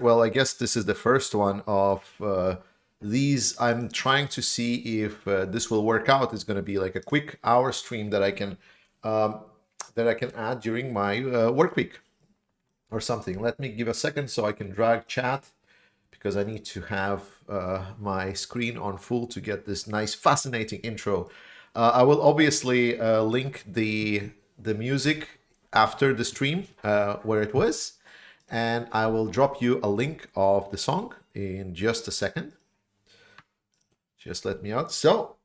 Well, I guess this is the first one of these. I'm trying to see if this will work out. It's going to be like a quick hour stream um, that I can add during my work week or something. Let me give a second so I can drag chat because I need to have my screen on full to get this nice, fascinating intro. I will obviously link the music after the stream where it was, and I will drop you a link of the song in just a second. Just let me out. So,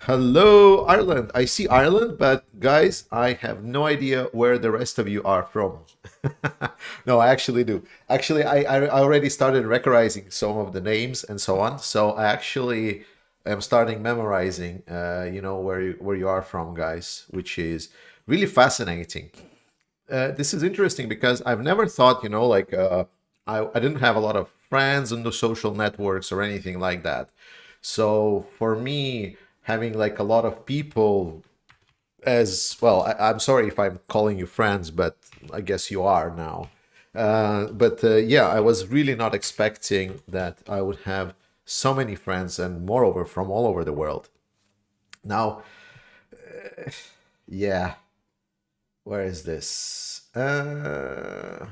hello, Ireland. I see Ireland, but guys, I have no idea where the rest of you are from. No, I actually do. Actually, I already started recognizing some of the names and so on. So I actually am starting memorizing, where you are from, guys, which is really fascinating. This is interesting because I've never thought, I didn't have a lot of friends on the social networks or anything like that. So for me, having like a lot of people as well, I'm sorry if I'm calling you friends, but I guess you are now. But yeah, I was really not expecting that I would have so many friends and moreover from all over the world. Now, yeah, where is this? And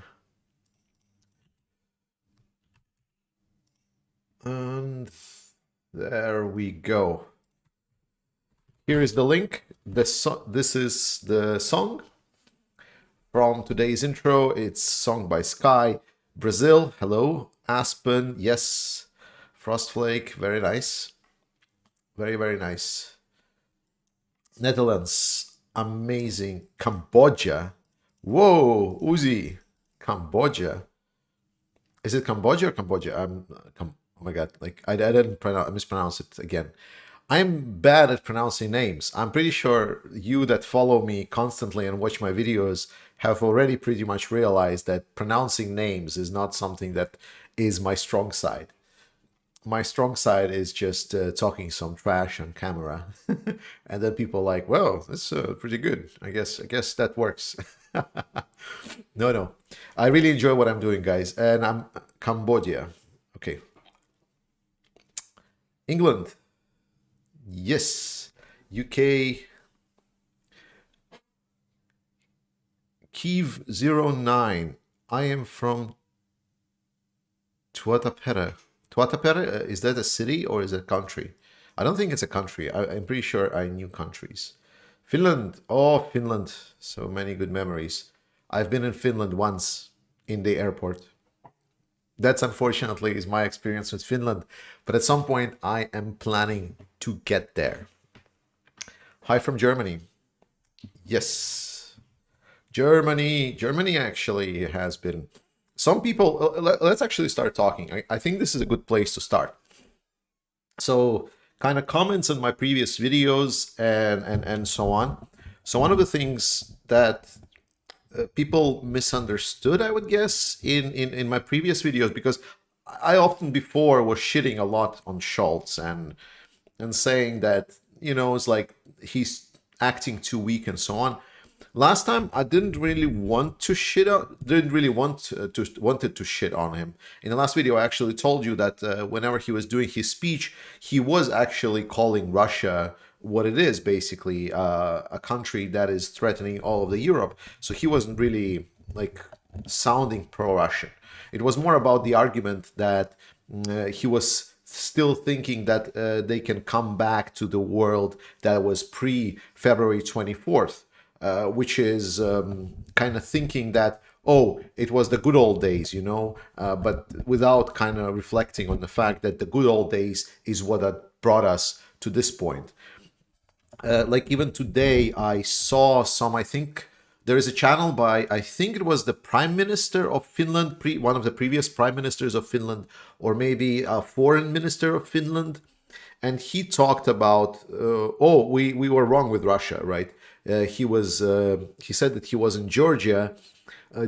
there we go. Here is the link. This is the song from today's intro. It's sung by Sky. Brazil, hello. Aspen, yes. Frostflake, very nice. Very, very nice. Netherlands, amazing. Cambodia, whoa. Uzi, Cambodia. Is it Cambodia or Cambodia? Oh my god, like I didn't mispronounce it again. I'm bad at pronouncing names. I'm pretty sure you that follow me constantly and watch my videos have already pretty much realized that pronouncing names is not something that is my strong side. My strong side is just talking some trash on camera, and then people are like, "Well, that's pretty good. I guess that works." No, no, I really enjoy what I'm doing, guys, and I'm Cambodia. Okay, England, yes, UK, Kiev 09. I am from Tuatapere. Tuatapere, is that a city or is it a country? I don't think it's a country. I'm pretty sure I knew countries. Finland. Oh, Finland. So many good memories. I've been in Finland once in the airport. That's unfortunately is my experience with Finland. But at some point, I am planning to get there. Hi from Germany. Yes. Germany. Germany actually has been. Some people, let's actually start talking. I think this is a good place to start. So, kind of comments on my previous videos and so on. So, one of the things that people misunderstood, I would guess, in my previous videos, because I often before was shitting a lot on Schultz and saying that, it's like he's acting too weak and so on. Last time I didn't really want to shit on, didn't really want to wanted to shit on him. In the last video, I actually told you that whenever he was doing his speech, he was actually calling Russia what it is, basically a country that is threatening all of the Europe. So he wasn't really like sounding pro-Russian. It was more about the argument that he was still thinking that they can come back to the world that was pre-February 24th, which is kind of thinking that, oh, it was the good old days, but without kind of reflecting on the fact that the good old days is what had brought us to this point. Like even today, I saw some, I think there is a channel by, I think it was the Prime Minister of Finland, one of the previous Prime Ministers of Finland, or maybe a Foreign Minister of Finland. And he talked about, oh, we were wrong with Russia, right? He said that he was in Georgia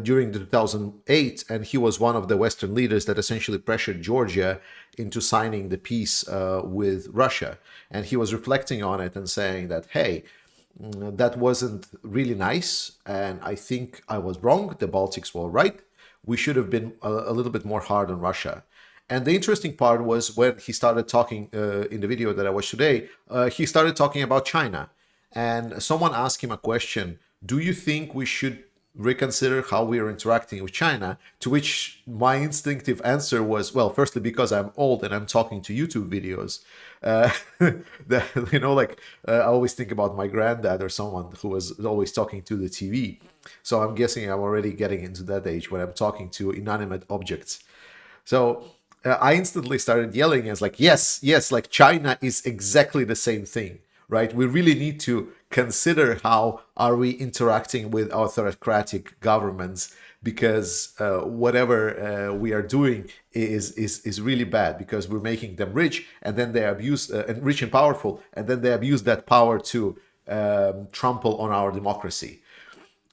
during the 2008, and he was one of the Western leaders that essentially pressured Georgia into signing the peace with Russia. And he was reflecting on it and saying that, hey, that wasn't really nice, and I think I was wrong. The Baltics were right. we should have been a little bit more hard on Russia. And the interesting part was when he started talking in the video that I watched today, he started talking about China. And someone asked him a question: do you think we should reconsider how we are interacting with China? To which my instinctive answer was, well, firstly, because I'm old and I'm talking to YouTube videos. I always think about my granddad or someone who was always talking to the TV. So I'm guessing I'm already getting into that age when I'm talking to inanimate objects. So I instantly started yelling as like, yes, yes, like China is exactly the same thing, right? We really need to consider how are we interacting with autocratic governments, because whatever we are doing is really bad, because we're making them rich and then they abuse and rich and powerful, and then they abuse that power to trample on our democracy.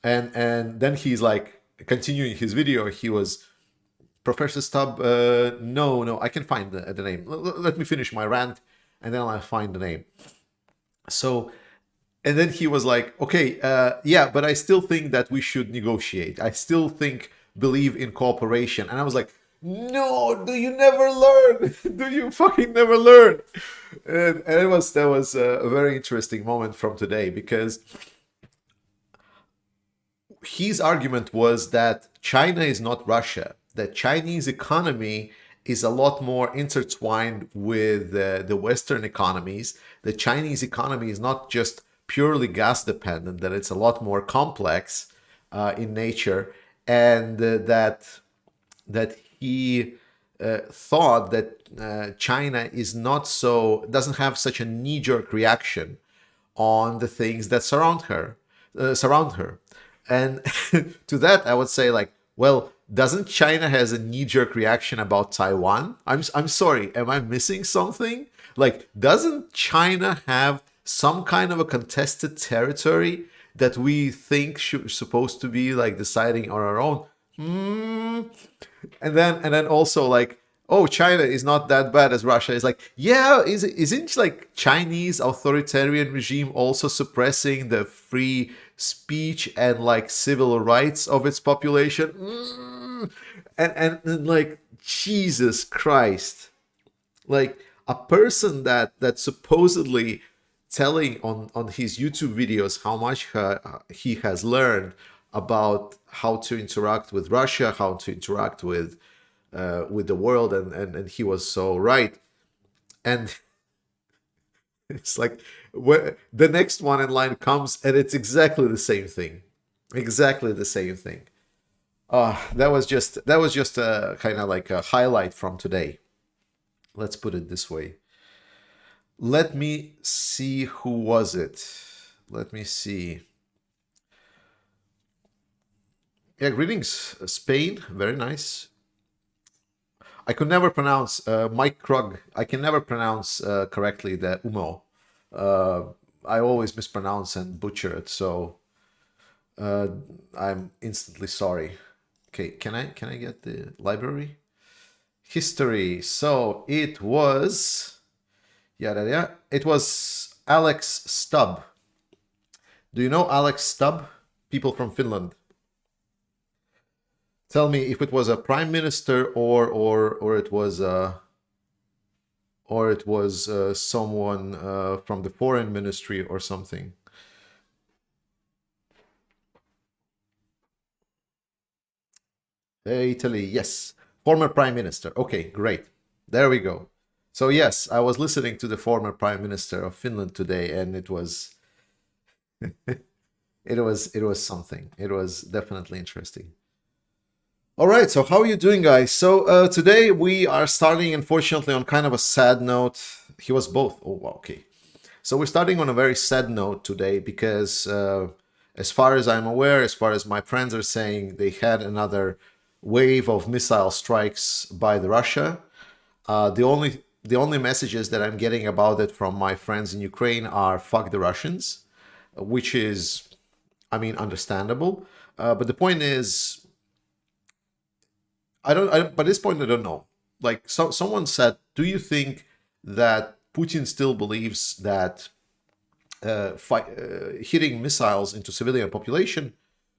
And then he's like continuing his video. He was, Professor Stubb, no, I can find the name. Let me finish my rant, and then I'll find the name. So, and then he was like, okay, yeah, but I still think that we should negotiate. I still believe in cooperation. And I was like, no, do you never learn? Do you fucking never learn? And that was a very interesting moment from today, because his argument was that China is not Russia. The Chinese economy is a lot more intertwined with the Western economies. The Chinese economy is not just purely gas dependent, that it's a lot more complex in nature, and that he thought that China is not so, doesn't have such a knee-jerk reaction on the things that surround her. And to that, I would say, like, well, doesn't China has a knee-jerk reaction about Taiwan? I'm sorry, am I missing something? Like, doesn't China have some kind of a contested territory that we think supposed to be like deciding on our own? And then also like, oh, China is not that bad as Russia. Is like, yeah, isn't like Chinese authoritarian regime also suppressing the free speech and like civil rights of its population? And like, Jesus Christ, like a person that supposedly telling on his YouTube videos how much he has learned about how to interact with Russia, how to interact with the world, and he was so right. And it's like the next one in line comes, and it's exactly the same thing, exactly the same thing. That was just a kind of like a highlight from today. Let's put it this way. Let me see, who was it? Let me see. Yeah, greetings, Spain. Very nice. I could never pronounce Mike Krug. I can never pronounce correctly the Umo. I always mispronounce and butcher it, so I'm instantly sorry. Okay, can I get the library? History. So it was, yeah. It was Alex Stubb. Do you know Alex Stubb? People from Finland. Tell me if it was a prime minister or it was someone from the foreign ministry or something. Italy, yes. Former prime minister. Okay, great. There we go. So yes, I was listening to the former prime minister of Finland today, and it was it was something. It was definitely interesting. All right, so how are you doing, guys? So today we are starting, unfortunately, on kind of a sad note. He was both. Oh, okay. So we're starting on a very sad note today because, as far as I'm aware, as far as my friends are saying, they had another wave of missile strikes by the Russia. The only messages that I'm getting about it from my friends in Ukraine are "fuck the Russians," which is, I mean, understandable. But the point is, by this point, I don't know. Like, someone said, do you think that Putin still believes that hitting missiles into civilian population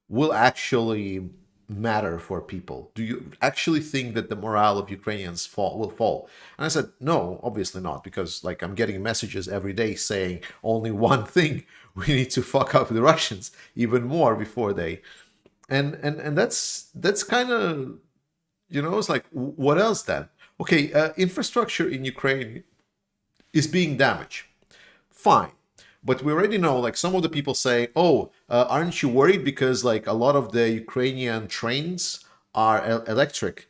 will actually matter for people? Do you actually think that the morale of Ukrainians will fall? And I said, no, obviously not, because like I'm getting messages every day saying only one thing: we need to fuck up the Russians even more before they. And that's kind of, it's like, what else then? Okay, infrastructure in Ukraine is being damaged. Fine. But we already know, like some of the people say, oh, aren't you worried because like a lot of the Ukrainian trains are electric?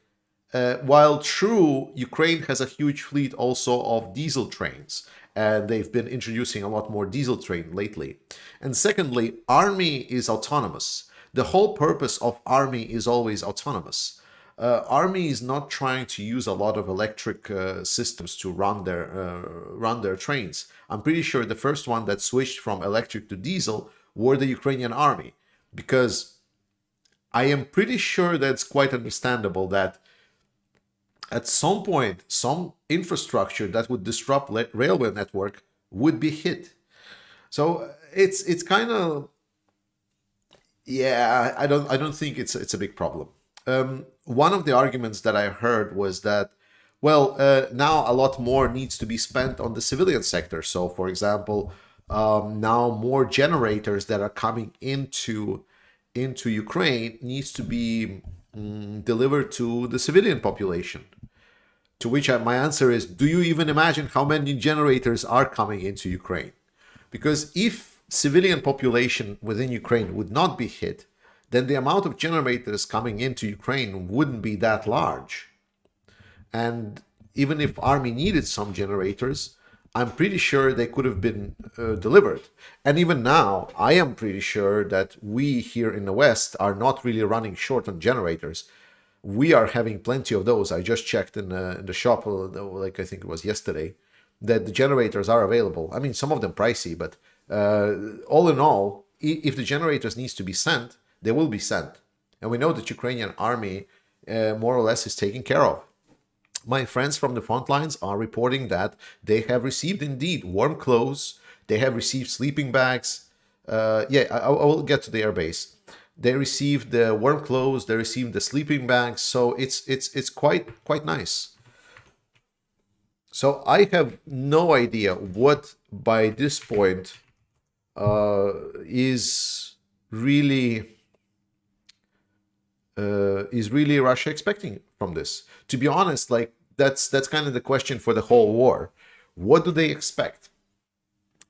While true, Ukraine has a huge fleet also of diesel trains, and they've been introducing a lot more diesel train lately. And secondly, army is autonomous. The whole purpose of army is always autonomous. Army is not trying to use a lot of electric systems to run their trains. I'm pretty sure the first one that switched from electric to diesel were the Ukrainian army, because I am pretty sure that's quite understandable that at some point some infrastructure that would disrupt railway network would be hit. So it's kind of, yeah, I don't think it's a big problem. One of the arguments that I heard was that, well, now a lot more needs to be spent on the civilian sector. So, for example, now more generators that are coming into Ukraine needs to be delivered to the civilian population. To which my answer is, do you even imagine how many generators are coming into Ukraine? Because if civilian population within Ukraine would not be hit, then the amount of generators coming into Ukraine wouldn't be that large. And even if army needed some generators, I'm pretty sure they could have been delivered. And even now, I am pretty sure that we here in the West are not really running short on generators. We are having plenty of those. I just checked in the shop, like I think it was yesterday, that the generators are available. I mean, some of them pricey, but all in all, if the generators needs to be sent, they will be sent. And we know that Ukrainian army more or less is taken care of. My friends from the front lines are reporting that they have received indeed warm clothes. They have received sleeping bags. I will get to the airbase. They received the warm clothes. They received the sleeping bags. So it's quite nice. So I have no idea what by this point is really Russia expecting from this? To be honest, like that's kind of the question for the whole war. What do they expect?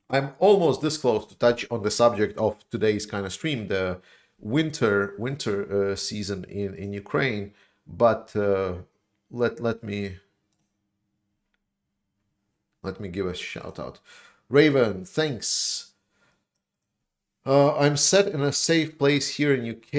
I'm almost this close to touch on the subject of today's kind of stream, the winter season in Ukraine, but let me give a shout out. Raven, thanks. I'm set in a safe place here in UK.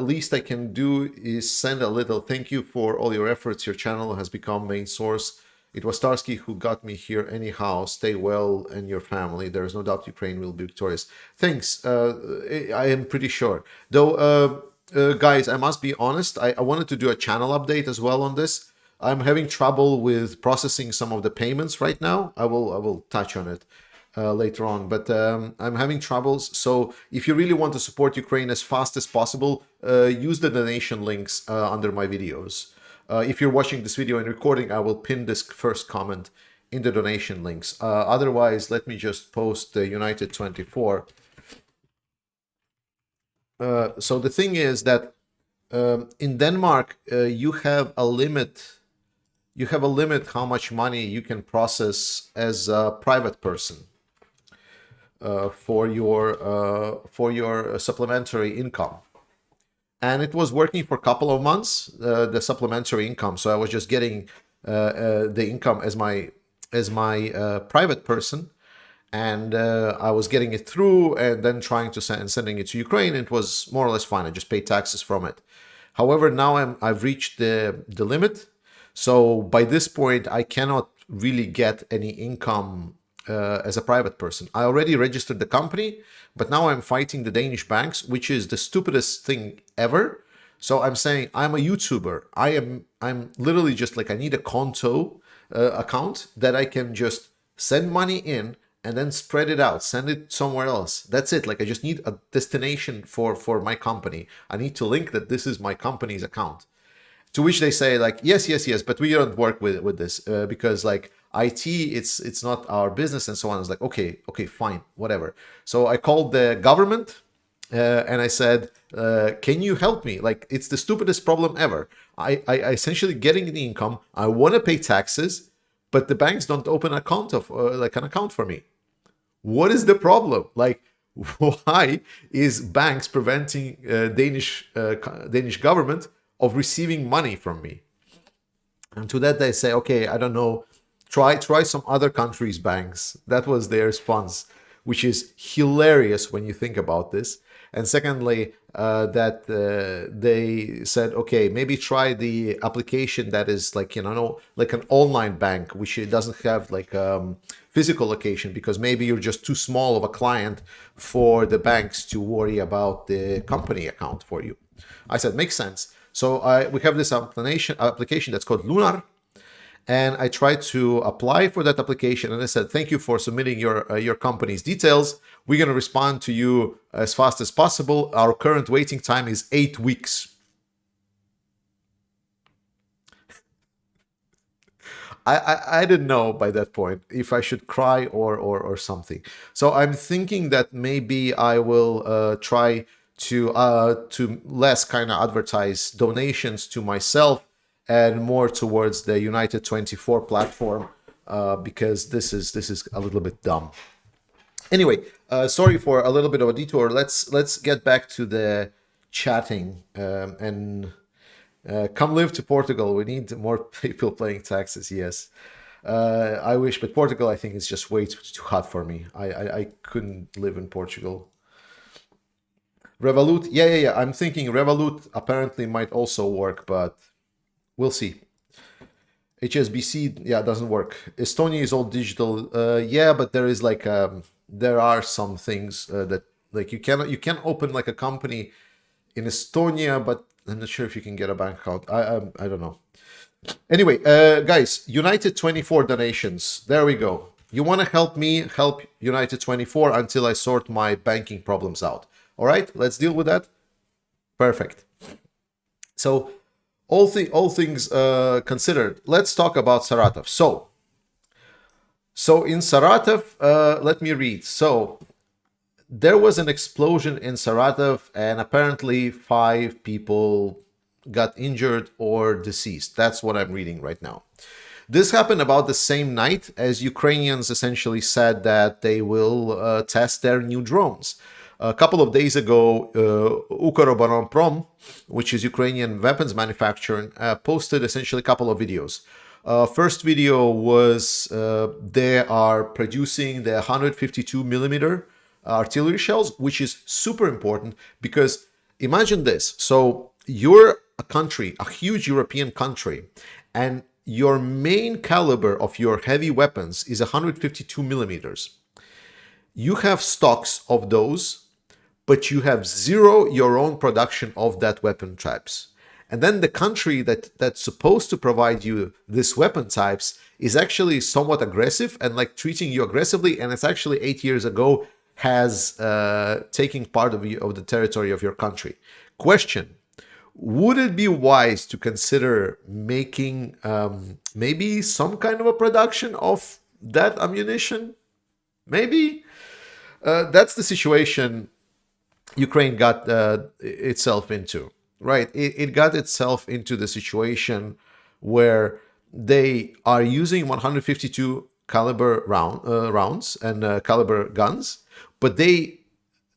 Least I can do is send a little thank you for all your efforts. Your channel has become main source. It was Starsky who got me here anyhow. Stay well and your family. There is no doubt Ukraine will be victorious. Thanks. I am pretty sure. Though, guys, I must be honest. I wanted to do a channel update as well on this. I'm having trouble with processing some of the payments right now. I will touch on it later on, but I'm having troubles. So if you really want to support Ukraine as fast as possible, use the donation links under my videos. If you're watching this video and recording, I will pin this first comment in the donation links. Otherwise, let me just post the United 24. So the thing is that in Denmark, you have a limit. You have a limit how much money you can process as a private person. For your supplementary income, and it was working for a couple of months, the supplementary income. So I was just getting the income as my private person, and I was getting it through, and then trying to sending it to Ukraine. It was more or less fine. I just paid taxes from it. However, now I've reached the limit. So by this point, I cannot really get any income as a private person. I already registered the company, but now I'm fighting the Danish banks, which is the stupidest thing ever. So I'm saying I'm a YouTuber. I'm literally just like, I need a Konto account that I can just send money in and then spread it out, send it somewhere else. That's it. Like, I just need a destination for my company. I need to link that this is my company's account. To which they say like, yes, yes, yes, but we don't work with this because like IT, it's not our business and so on. I was like, okay, okay, fine, whatever. So I called the government and I said, can you help me? Like, it's the stupidest problem ever. I essentially getting the income. I want to pay taxes, but the banks don't open an account of like an account for me. What is the problem? Like, why is banks preventing Danish government of receiving money from me? And to that they say, okay, I don't know, try some other countries' banks. That was their response, which is hilarious when you think about this. And secondly, that they said, okay, maybe try the application that is like, you know, like an online bank, which it doesn't have like physical location, because maybe you're just too small of a client for the banks to worry about the company account for you. I said, makes sense. So we have this application that's called Lunar, and I tried to apply for that application, and I said, thank you for submitting your company's details. We're going to respond to you as fast as possible. Our current waiting time is 8 weeks. I didn't know by that point if I should cry or something. So I'm thinking that maybe I will try to less kind of advertise donations to myself and more towards the United 24 platform, because this is a little bit dumb. Anyway, sorry for a little bit of a detour. Let's get back to the chatting and come live to Portugal. We need more people playing taxes. Yes, I wish, but Portugal, I think, is just way too hot for me. I couldn't live in Portugal. Revolut, yeah. I'm thinking Revolut apparently might also work, but we'll see. HSBC, yeah, doesn't work. Estonia is all digital. Yeah, but there is like there are some things that like you can open like a company in Estonia, but I'm not sure if you can get a bank account. I don't know. Anyway, guys, United 24 donations. There we go. You want to help me help United 24 until I sort my banking problems out. All right, let's deal with that. Perfect. So all things considered, let's talk about Saratov. So in Saratov, let me read. So there was an explosion in Saratov, and apparently 5 people got injured or deceased. That's what I'm reading right now. This happened about the same night as Ukrainians essentially said that they will test their new drones. A couple of days ago, Ukroboronprom, which is Ukrainian weapons manufacturer, posted essentially a couple of videos. First video was they are producing the 152 millimeter artillery shells, which is super important because imagine this. So you're a country, a huge European country, and your main caliber of your heavy weapons is 152 millimeters. You have stocks of those, but you have zero your own production of that weapon types. And then the country that's supposed to provide you this weapon types is actually somewhat aggressive and like treating you aggressively. And it's actually 8 years ago has taken part of the territory of your country. Question: would it be wise to consider making maybe some kind of a production of that ammunition? Maybe. That's the situation Ukraine got itself into, right? It got itself into the situation where they are using 152 caliber rounds and caliber guns, but they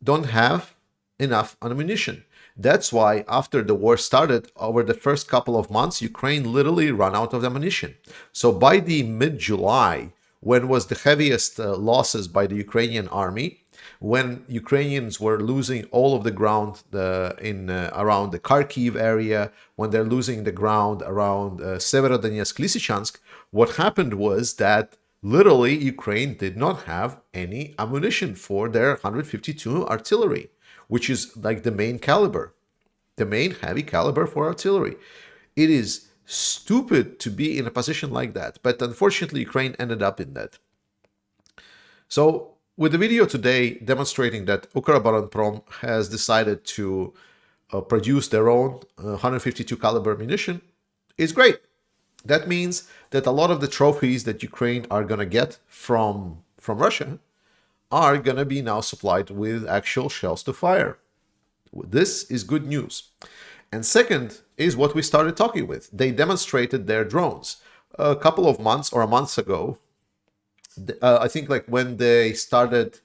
don't have enough ammunition. That's why after the war started, over the first couple of months, Ukraine literally ran out of ammunition. So by the mid-July, when was the heaviest losses by the Ukrainian army, when Ukrainians were losing all of the ground around the Kharkiv area, when they're losing the ground around Severodonetsk, Lysychansk, what happened was that literally Ukraine did not have any ammunition for their 152 artillery, which is like the main caliber, the main heavy caliber for artillery. It is stupid to be in a position like that, but unfortunately Ukraine ended up in that. So with the video today demonstrating that Ukra has decided to produce their own 152 caliber ammunition is great. That means that a lot of the trophies that Ukraine are going to get from Russia are going to be now supplied with actual shells to fire. This is good news. And second is what we started talking with. They demonstrated their drones a couple of months or a month ago. I think like when they started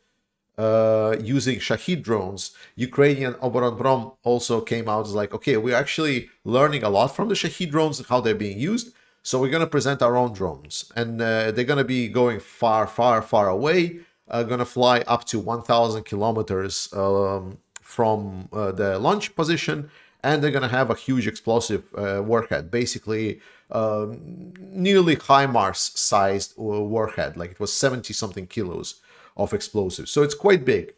using Shahid drones, Ukrainian Oboronprom also came out as like, okay, we're actually learning a lot from the Shahid drones, how they're being used. So we're going to present our own drones. And they're going to be going far, far, far away, going to fly up to 1,000 kilometers from the launch position. And they're going to have a huge explosive warhead, basically nearly HIMARS-sized warhead, like it was 70-something kilos of explosives. So it's quite big.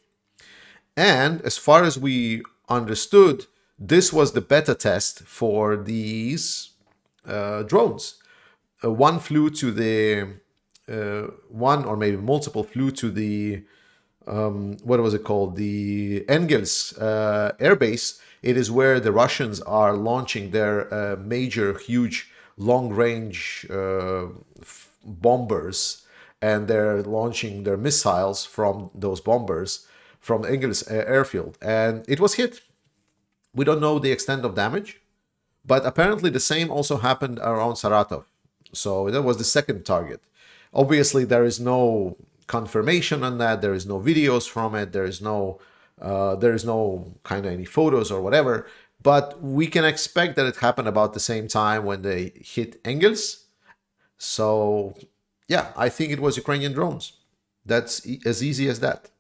And as far as we understood, this was the beta test for these drones. One flew to the, one or maybe multiple flew to the, what was it called? The Engels air base. It is where the Russians are launching their major, huge, long-range bombers, and they're launching their missiles from those bombers from Engels airfield. And it was hit. We don't know the extent of damage, but apparently the same also happened around Saratov. So that was the second target. Obviously, there is no confirmation on that. There is no videos from it. There is no kind of any photos or whatever. But we can expect that it happened about the same time when they hit Engels. So yeah, I think it was Ukrainian drones. That's as easy as that.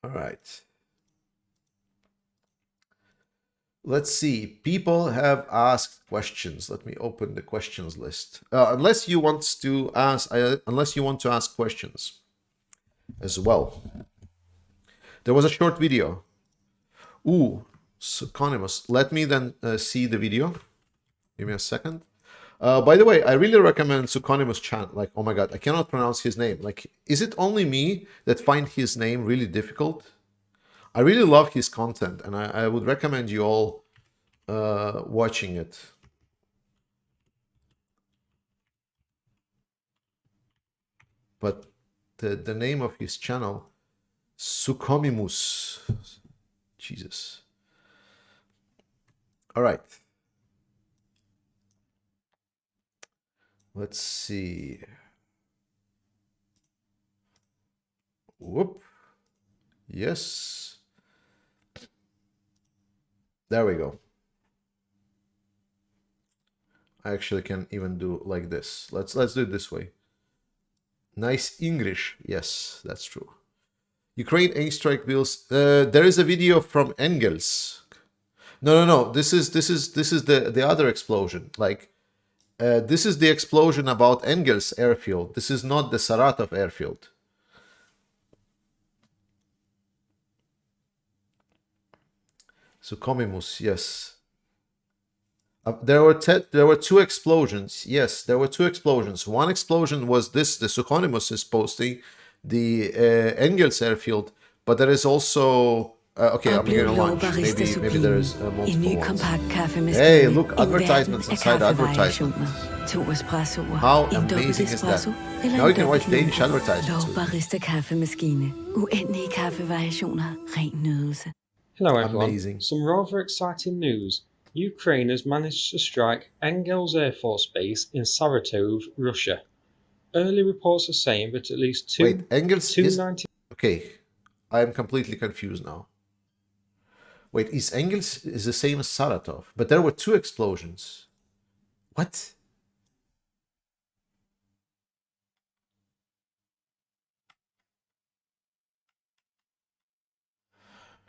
All right. Let's see. People have asked questions. Let me open the questions list. Unless you want to ask questions as well. There was a short video. Ooh, Suconimus. Let me then see the video. Give me a second. By the way, I really recommend Suconimus channel. Like, oh my god, I cannot pronounce his name. Like, is it only me that find his name really difficult? I really love his content, and I would recommend you all watching it. But the name of his channel, Sucomimus. Jesus. All right. Let's see. Whoop. Yes. There we go. I actually can even do like this. Let's do it this way. Nice English. Yes, that's true. Ukraine airstrike bills. There is a video from Engels. No. This is the other explosion. Like, this is the explosion about Engels airfield. This is not the Saratov airfield. Sucomimus, yes. There were two explosions. Yes, there were two explosions. One explosion was this. The Suconimus is posting the Engels airfield, but there is also. Okay, I'm going to launch. Maybe there is multiple ones. Hey, look, advertisements inside advertisements. How amazing is that? Now you can watch Danish advertisements. Hello everyone. Amazing. Some rather exciting news. Ukraine has managed to strike Engels Air Force Base in Saratov, Russia. Early reports are saying that at least two... Wait, Engels is... Okay, I am completely confused now. Wait, is Engels is the same as Saratov, but there were two explosions. What?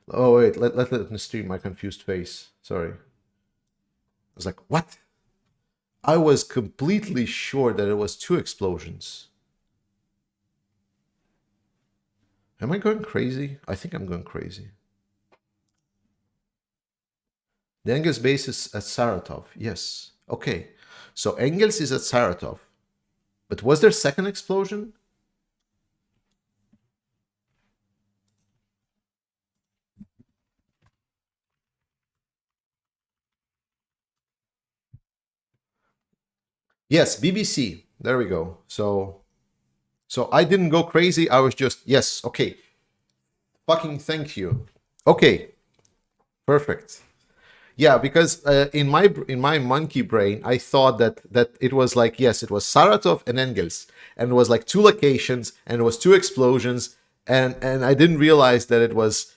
Oh wait, let me stream my confused face. Sorry. I was like, what? I was completely sure that it was two explosions. Am I going crazy? I think I'm going crazy. The Engels base is at Saratov. Yes. Okay. So Engels is at Saratov. But was there second explosion? Yes, BBC. There we go. So I didn't go crazy. I was just, yes, okay. Fucking thank you. Okay, perfect. Yeah, because in my monkey brain, I thought that it was like, yes, it was Saratov and Engels, and it was like two locations, and it was two explosions, and I didn't realize that it was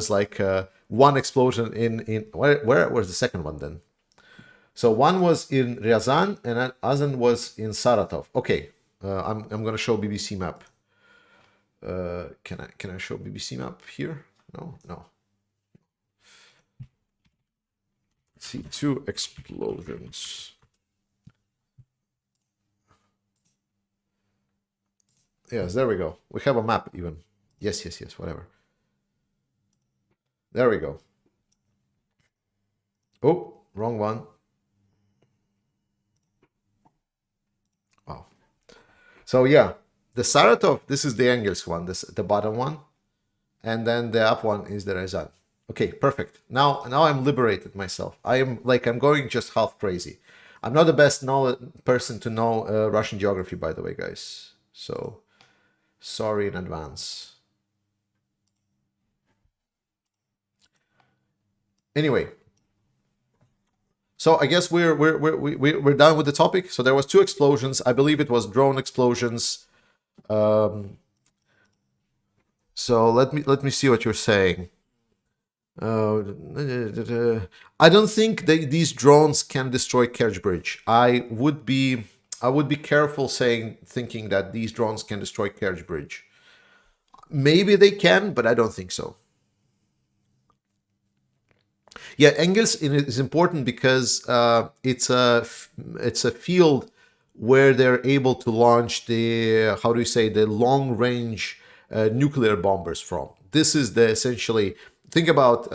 like one explosion in where was the second one then? So one was in Ryazan and Azan was in Saratov. Okay, I'm gonna show BBC map. Can I show BBC map here? No. See, two explosions. Yes, there we go. We have a map even. Yes, whatever. There we go. Oh, wrong one. Wow. So yeah, the Saratov, this is the Engels one, this the bottom one, and then the up one is the Rezan. Okay, perfect. Now I'm liberated myself. I'm going just half crazy. I'm not the best person to know Russian geography, by the way, guys. So sorry in advance. Anyway, so I guess we're done with the topic. So there was two explosions. I believe it was drone explosions. So let me see what you're saying. I don't think these drones can destroy Kerch Bridge. I would be careful thinking that these drones can destroy Kerch Bridge. Maybe they can, but I don't think so. Yeah, Engels is important because it's a field where they're able to launch the, how do you say, the long range nuclear bombers from. This is the essentially, think about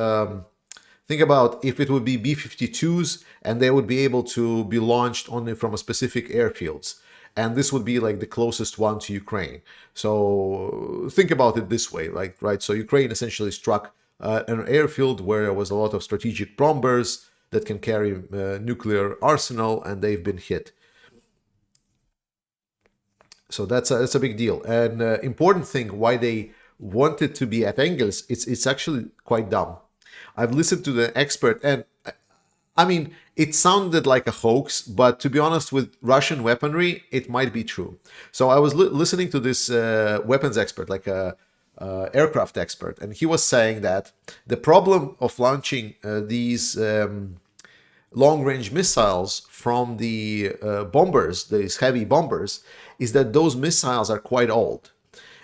if it would be B-52s and they would be able to be launched only from a specific airfields. And this would be like the closest one to Ukraine. So think about it this way, like, right? So Ukraine essentially struck an airfield where there was a lot of strategic bombers that can carry nuclear arsenal, and they've been hit. So that's a big deal. And important thing why they wanted to be at Engels, it's actually quite dumb. I've listened to the expert, and I mean, it sounded like a hoax, but to be honest, with Russian weaponry, it might be true. So I was listening to this weapons expert, like a aircraft expert, and he was saying that the problem of launching these long-range missiles from the bombers, these heavy bombers, is that those missiles are quite old,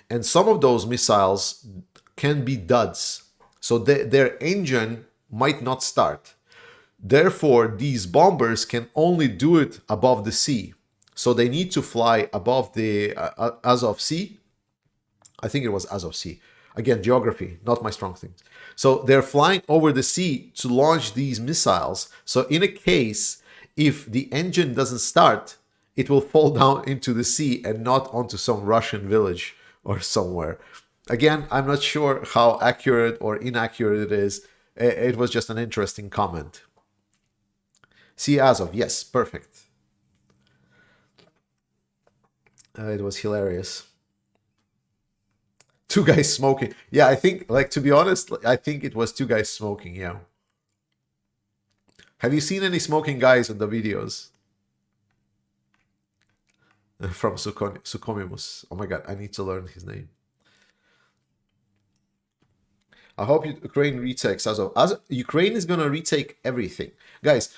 and some of those missiles can be duds. So their engine might not start. Therefore, these bombers can only do it above the sea. So they need to fly above the Azov Sea. I think it was Azov Sea. Again, geography, not my strong thing. So they're flying over the sea to launch these missiles. So in a case, if the engine doesn't start, it will fall down into the sea and not onto some Russian village or somewhere. Again, I'm not sure how accurate or inaccurate it is. It was just an interesting comment. See Azov, yes, perfect. It was hilarious. Two guys smoking. Yeah, I think, like, to be honest, I think it was two guys smoking, yeah. Have you seen any smoking guys in the videos? From Sukomimus. Oh my god, I need to learn his name. I hope Ukraine retakes Azov. Ukraine is going to retake everything. Guys,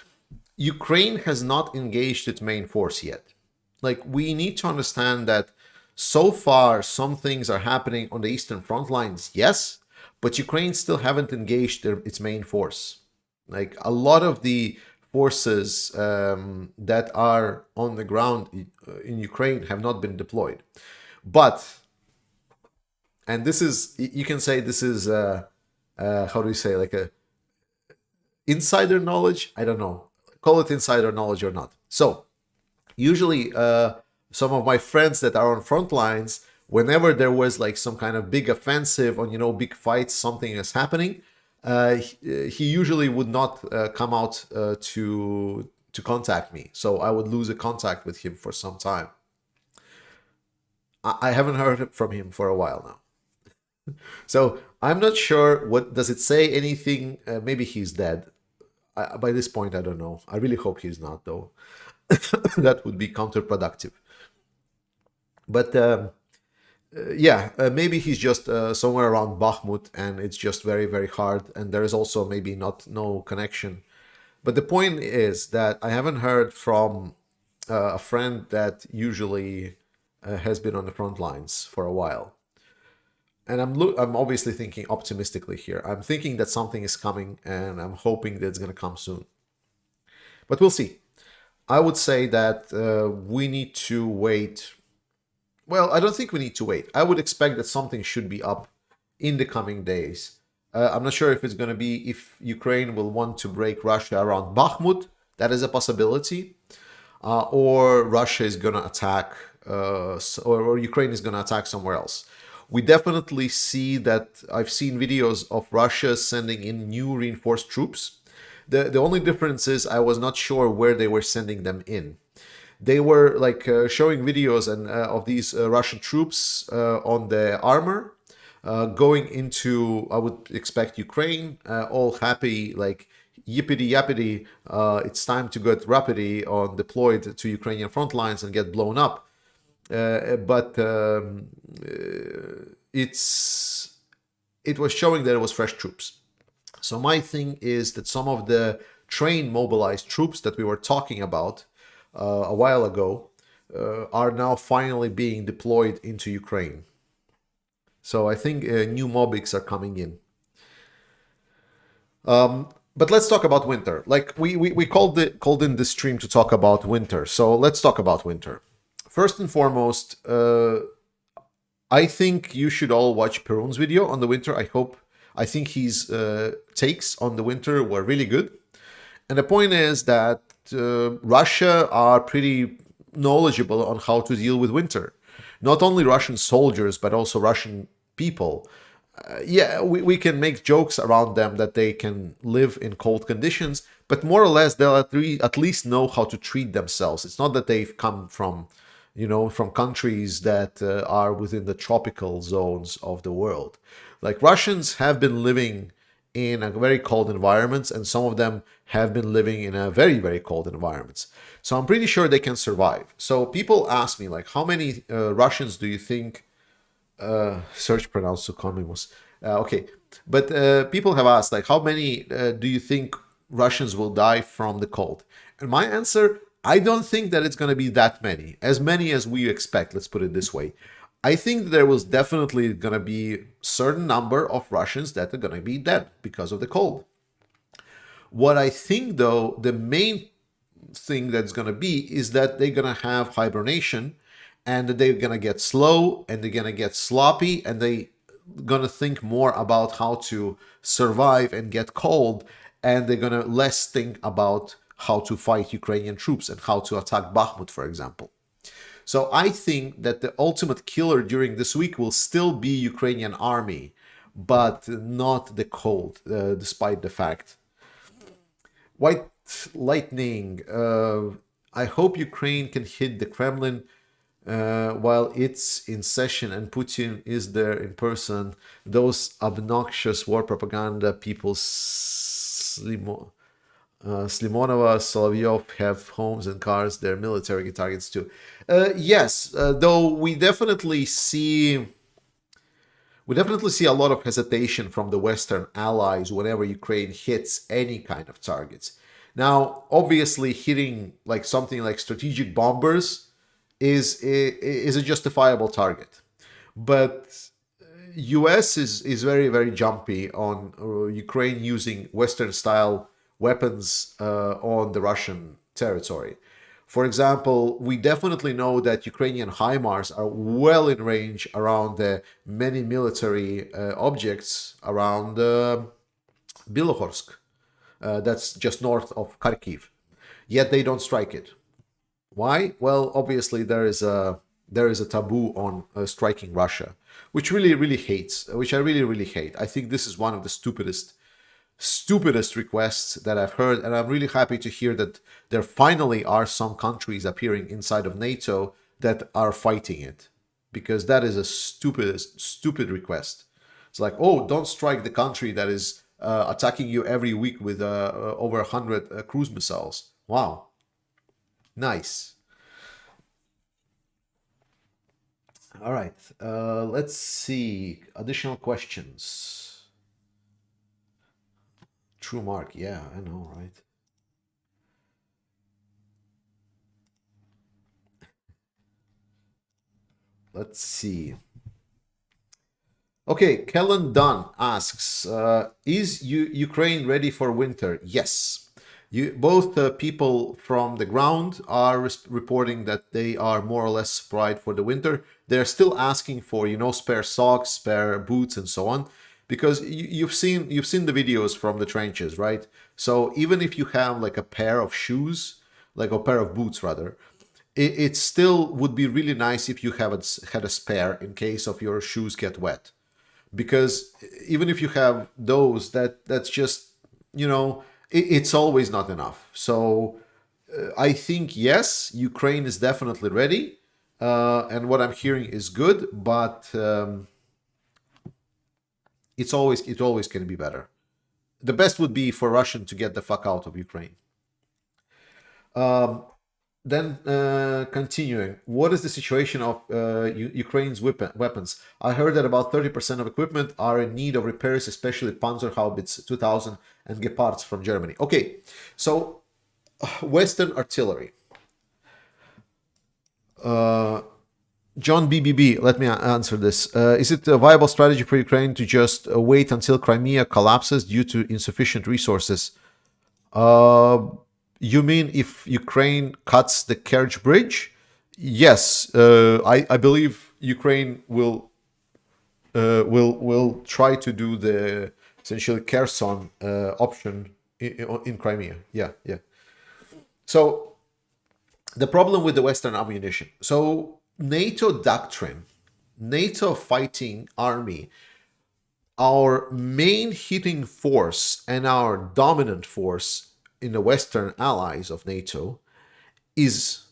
Ukraine has not engaged its main force yet. Like, we need to understand that so far some things are happening on the eastern front lines, yes, but Ukraine still haven't engaged its main force. Like, a lot of the forces that are on the ground in Ukraine have not been deployed. But, and this is, you can say this is, how do you say, like a insider knowledge? I don't know. Call it insider knowledge or not. So, Usually, some of my friends that are on front lines, whenever there was like some kind of big offensive on, big fights, something is happening, he usually would not come out to contact me. So I would lose a contact with him for some time. I haven't heard from him for a while now. So I'm not sure. What does it say? Anything? Maybe he's dead. By this point, I don't know. I really hope he's not, though. That would be counterproductive. But yeah, maybe he's just somewhere around Bakhmut, and it's just very, very hard. And there is also maybe not no connection. But the point is that I haven't heard from a friend that usually has been on the front lines for a while. And I'm obviously thinking optimistically here. I'm thinking that something is coming, and I'm hoping that it's going to come soon. But we'll see. I would say that we need to wait. Well, I don't think we need to wait. I would expect that something should be up in the coming days. I'm not sure if it's going to be if Ukraine will want to break Russia around Bakhmut. That is a possibility. Or Russia is going to attack, or Ukraine is going to attack somewhere else. We definitely see that. I've seen videos of Russia sending in new reinforced troops. The only difference is I was not sure where they were sending them in. They were like showing videos and of these Russian troops on the armor going into, I would expect, Ukraine, all happy, like yippity yappity, it's time to get rapidly on deployed to Ukrainian front lines and get blown up. But it was showing that it was fresh troops. So my thing is that some of the trained mobilized troops that we were talking about a while ago are now finally being deployed into Ukraine. So I think new mobics are coming in. But let's talk about winter. Like we called in this stream to talk about winter. So let's talk about winter. First and foremost, I think you should all watch Perun's video on the winter. I think his takes on the winter were really good. And the point is that Russia are pretty knowledgeable on how to deal with winter. Not only Russian soldiers, but also Russian people. Yeah, we can make jokes around them that they can live in cold conditions, but more or less they'll at least know how to treat themselves. It's not that they've come from, from countries that are within the tropical zones of the world. Like Russians have been living in a very cold environments, and some of them have been living in a very, very cold environments. So I'm pretty sure they can survive. So people ask me, like, how many Russians do you think search pronounced Sukhomimos? Okay, but people have asked, like, how many do you think Russians will die from the cold? And my answer, I don't think that it's going to be that many as we expect. Let's put it this way. I think there was definitely going to be a certain number of Russians that are going to be dead because of the cold. What I think, though, the main thing that's going to be is that they're going to have hibernation, and they're going to get slow, and they're going to get sloppy, and they're going to think more about how to survive and get cold, and they're going to less think about how to fight Ukrainian troops and how to attack Bakhmut, for example. So I think that the ultimate killer during this week will still be Ukrainian army, but not the cold, despite the fact. White lightning. I hope Ukraine can hit the Kremlin while it's in session and Putin is there in person. Those obnoxious war propaganda people, Slimonova, Solovyov have homes and cars. They're military targets too. Yes, though we definitely see a lot of hesitation from the Western allies whenever Ukraine hits any kind of targets. Now, obviously, hitting like something like strategic bombers is a justifiable target, but U.S. is very, very jumpy on Ukraine using Western style weapons on the Russian territory. For example, we definitely know that Ukrainian HIMARS are well in range around the many military objects around Bilohorsk. That's just north of Kharkiv. Yet they don't strike it. Why? Well, obviously there is a taboo on striking Russia, which which I really hate. I think this is one of the stupidest requests that I've heard, and I'm really happy to hear that there finally are some countries appearing inside of NATO that are fighting it, because that is a stupid request. It's like, oh, don't strike the country that is attacking you every week with over 100 cruise missiles. Wow, nice. All right, let's see additional questions. True mark, yeah, I know, right? Let's see. Okay, Kellen Dunn asks, is Ukraine ready for winter? Yes. Both people from the ground are reporting that they are more or less supplied for the winter. They're still asking for, spare socks, spare boots, and so on, because you've seen the videos from the trenches, right? So even if you have like a pair of shoes, like a pair of boots rather, it still would be really nice if you had a spare in case of your shoes get wet, because even if you have those, that's just, it's always not enough. So I think yes, Ukraine is definitely ready, and what I'm hearing is good, but it always can be better. The best would be for Russian to get the fuck out of Ukraine. um, then continuing, what is the situation of Ukraine's weapons? I heard that about 30% of equipment are in need of repairs, especially Panzerhaubitze 2000 and Gepards from Germany. Okay, so Western artillery. John BBB, let me answer this. Is it a viable strategy for Ukraine to just wait until Crimea collapses due to insufficient resources? Uh, you mean if Ukraine cuts the Kerch Bridge? Yes, I believe Ukraine will try to do the essentially Kherson option in Crimea. Yeah, yeah. So the problem with the Western ammunition. So NATO doctrine, NATO fighting army, our main hitting force and our dominant force in the Western allies of NATO is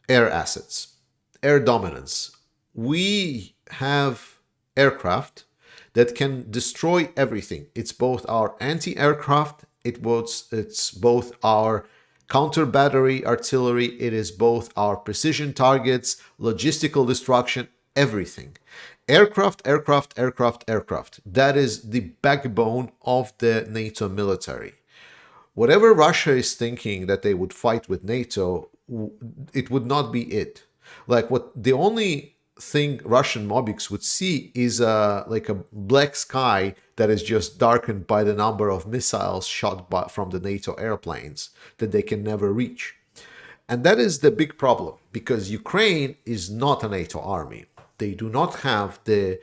air assets, air dominance. We have aircraft that can destroy everything. It's both our anti-aircraft, it's both our counter battery artillery, it is both our precision targets, logistical destruction, everything. Aircraft, aircraft, aircraft, aircraft. That is the backbone of the NATO military. Whatever Russia is thinking that they would fight with NATO, it would not be it. Like, what the only thing Russian mobics would see is like a black sky that is just darkened by the number of missiles shot from the NATO airplanes that they can never reach. And that is the big problem, because Ukraine is not a NATO army. They do not have the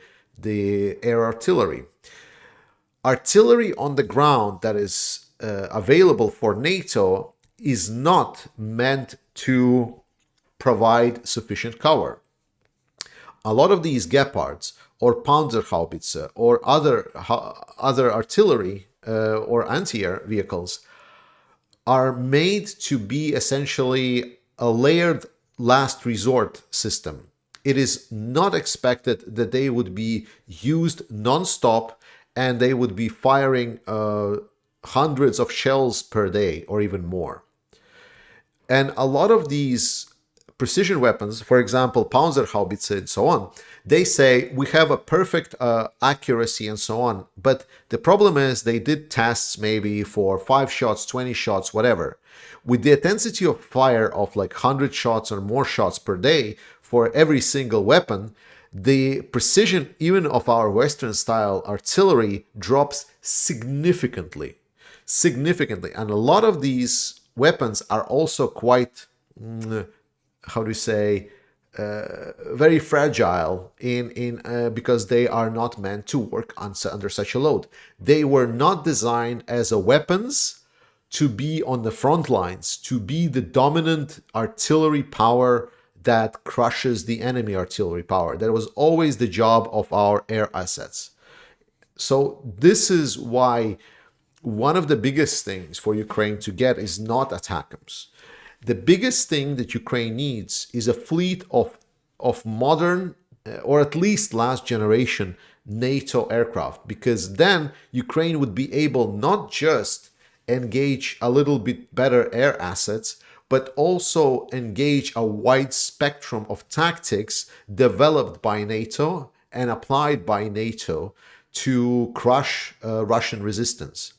air artillery. Artillery on the ground that is available for NATO is not meant to provide sufficient cover. A lot of these Gepards or Panzerhaubitze or other artillery or anti-air vehicles are made to be essentially a layered last resort system. It is not expected that they would be used non-stop and they would be firing hundreds of shells per day or even more. And a lot of these precision weapons, for example, Panzerhaubitze and so on, they say we have a perfect accuracy and so on. But the problem is they did tests maybe for 5 shots, 20 shots, whatever. With the intensity of fire of like 100 shots or more shots per day for every single weapon, the precision even of our Western style artillery drops significantly. Significantly. And a lot of these weapons are also quite, how do you say, very fragile in because they are not meant to work under such a load. They were not designed as a weapons to be on the front lines, to be the dominant artillery power that crushes the enemy artillery power. That was always the job of our air assets. So this is why one of the biggest things for Ukraine to get is not ATACMS. The biggest thing that Ukraine needs is a fleet of modern, or at least last generation, NATO aircraft, because then Ukraine would be able not just engage a little bit better air assets, but also engage a wide spectrum of tactics developed by NATO and applied by NATO to crush Russian resistance.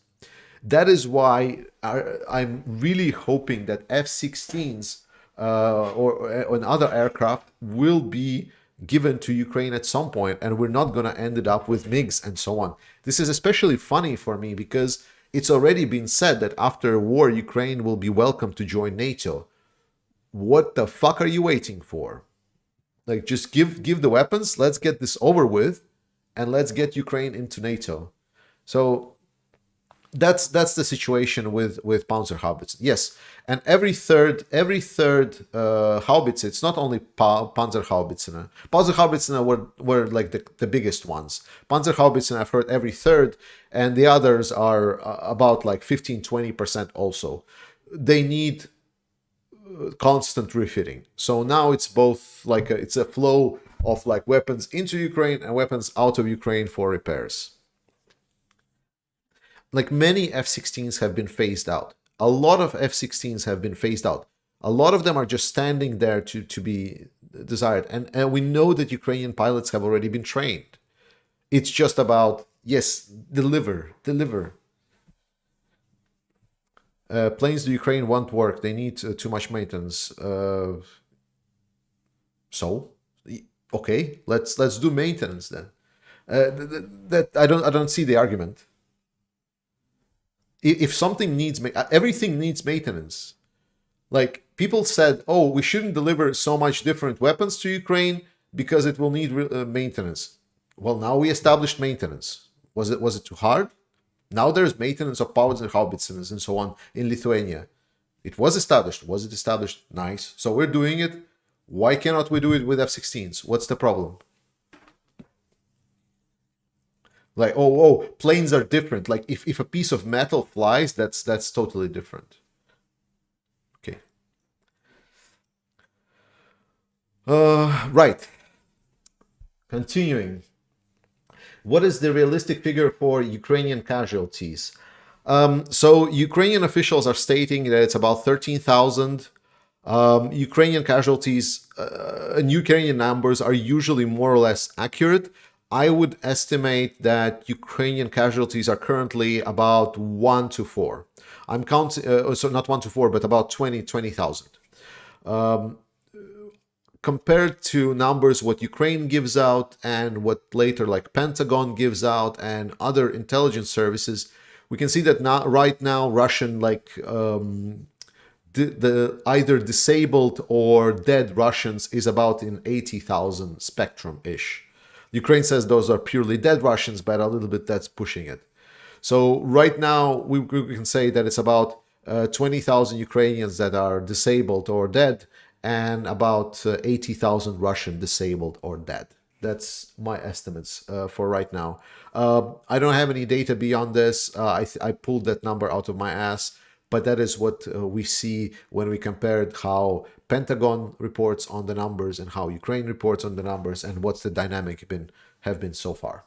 That is why I'm really hoping that F-16s or other aircraft will be given to Ukraine at some point, and we're not going to end it up with MiGs and so on. This is especially funny for me because it's already been said that after war, Ukraine will be welcome to join NATO. What the fuck are you waiting for? Like, just give the weapons, let's get this over with, and let's get Ukraine into NATO. So that's the situation with Panzerhaubitze. Yes, and every third Haubitze, it's not only Panzerhaubitze. Panzerhaubitze were like the biggest ones. Panzerhaubitze, I've heard every third, and the others are about like 15-20% also. They need constant refitting. So now it's both like it's a flow of like weapons into Ukraine and weapons out of Ukraine for repairs. Like, many F-16s have been phased out. A lot of F-16s have been phased out. A lot of them are just standing there to be desired. And we know that Ukrainian pilots have already been trained. It's just about, yes, deliver. Planes to Ukraine won't work. They need too much maintenance. So, okay, let's do maintenance then. That I don't see the argument. If something needs, everything needs maintenance. Like, people said, oh, we shouldn't deliver so much different weapons to Ukraine because it will need maintenance. Well, now we established maintenance. Was it too hard? Now there's maintenance of Panzerhaubitzes and so on in Lithuania. It was established. Was it established? Nice. So we're doing it. Why cannot we do it with F-16s? What's the problem? Like, oh, planes are different. Like, if a piece of metal flies, that's totally different. Okay. Right. Continuing. What is the realistic figure for Ukrainian casualties? So Ukrainian officials are stating that it's about 13,000. Ukrainian casualties and Ukrainian numbers are usually more or less accurate. I would estimate that Ukrainian casualties are currently about 1 to 4. I'm counting, so not 1 to 4, but about 20,000. Compared to numbers what Ukraine gives out and what later like Pentagon gives out and other intelligence services, we can see that right now Russian like the either disabled or dead Russians is about in 80,000 spectrum-ish. Ukraine says those are purely dead Russians, but a little bit that's pushing it. So right now we can say that it's about 20,000 Ukrainians that are disabled or dead, and about 80,000 Russian disabled or dead. That's my estimates for right now. I don't have any data beyond this. I pulled that number out of my ass, but that is what we see when we compared how Pentagon reports on the numbers and how Ukraine reports on the numbers, and what's the dynamic have been so far.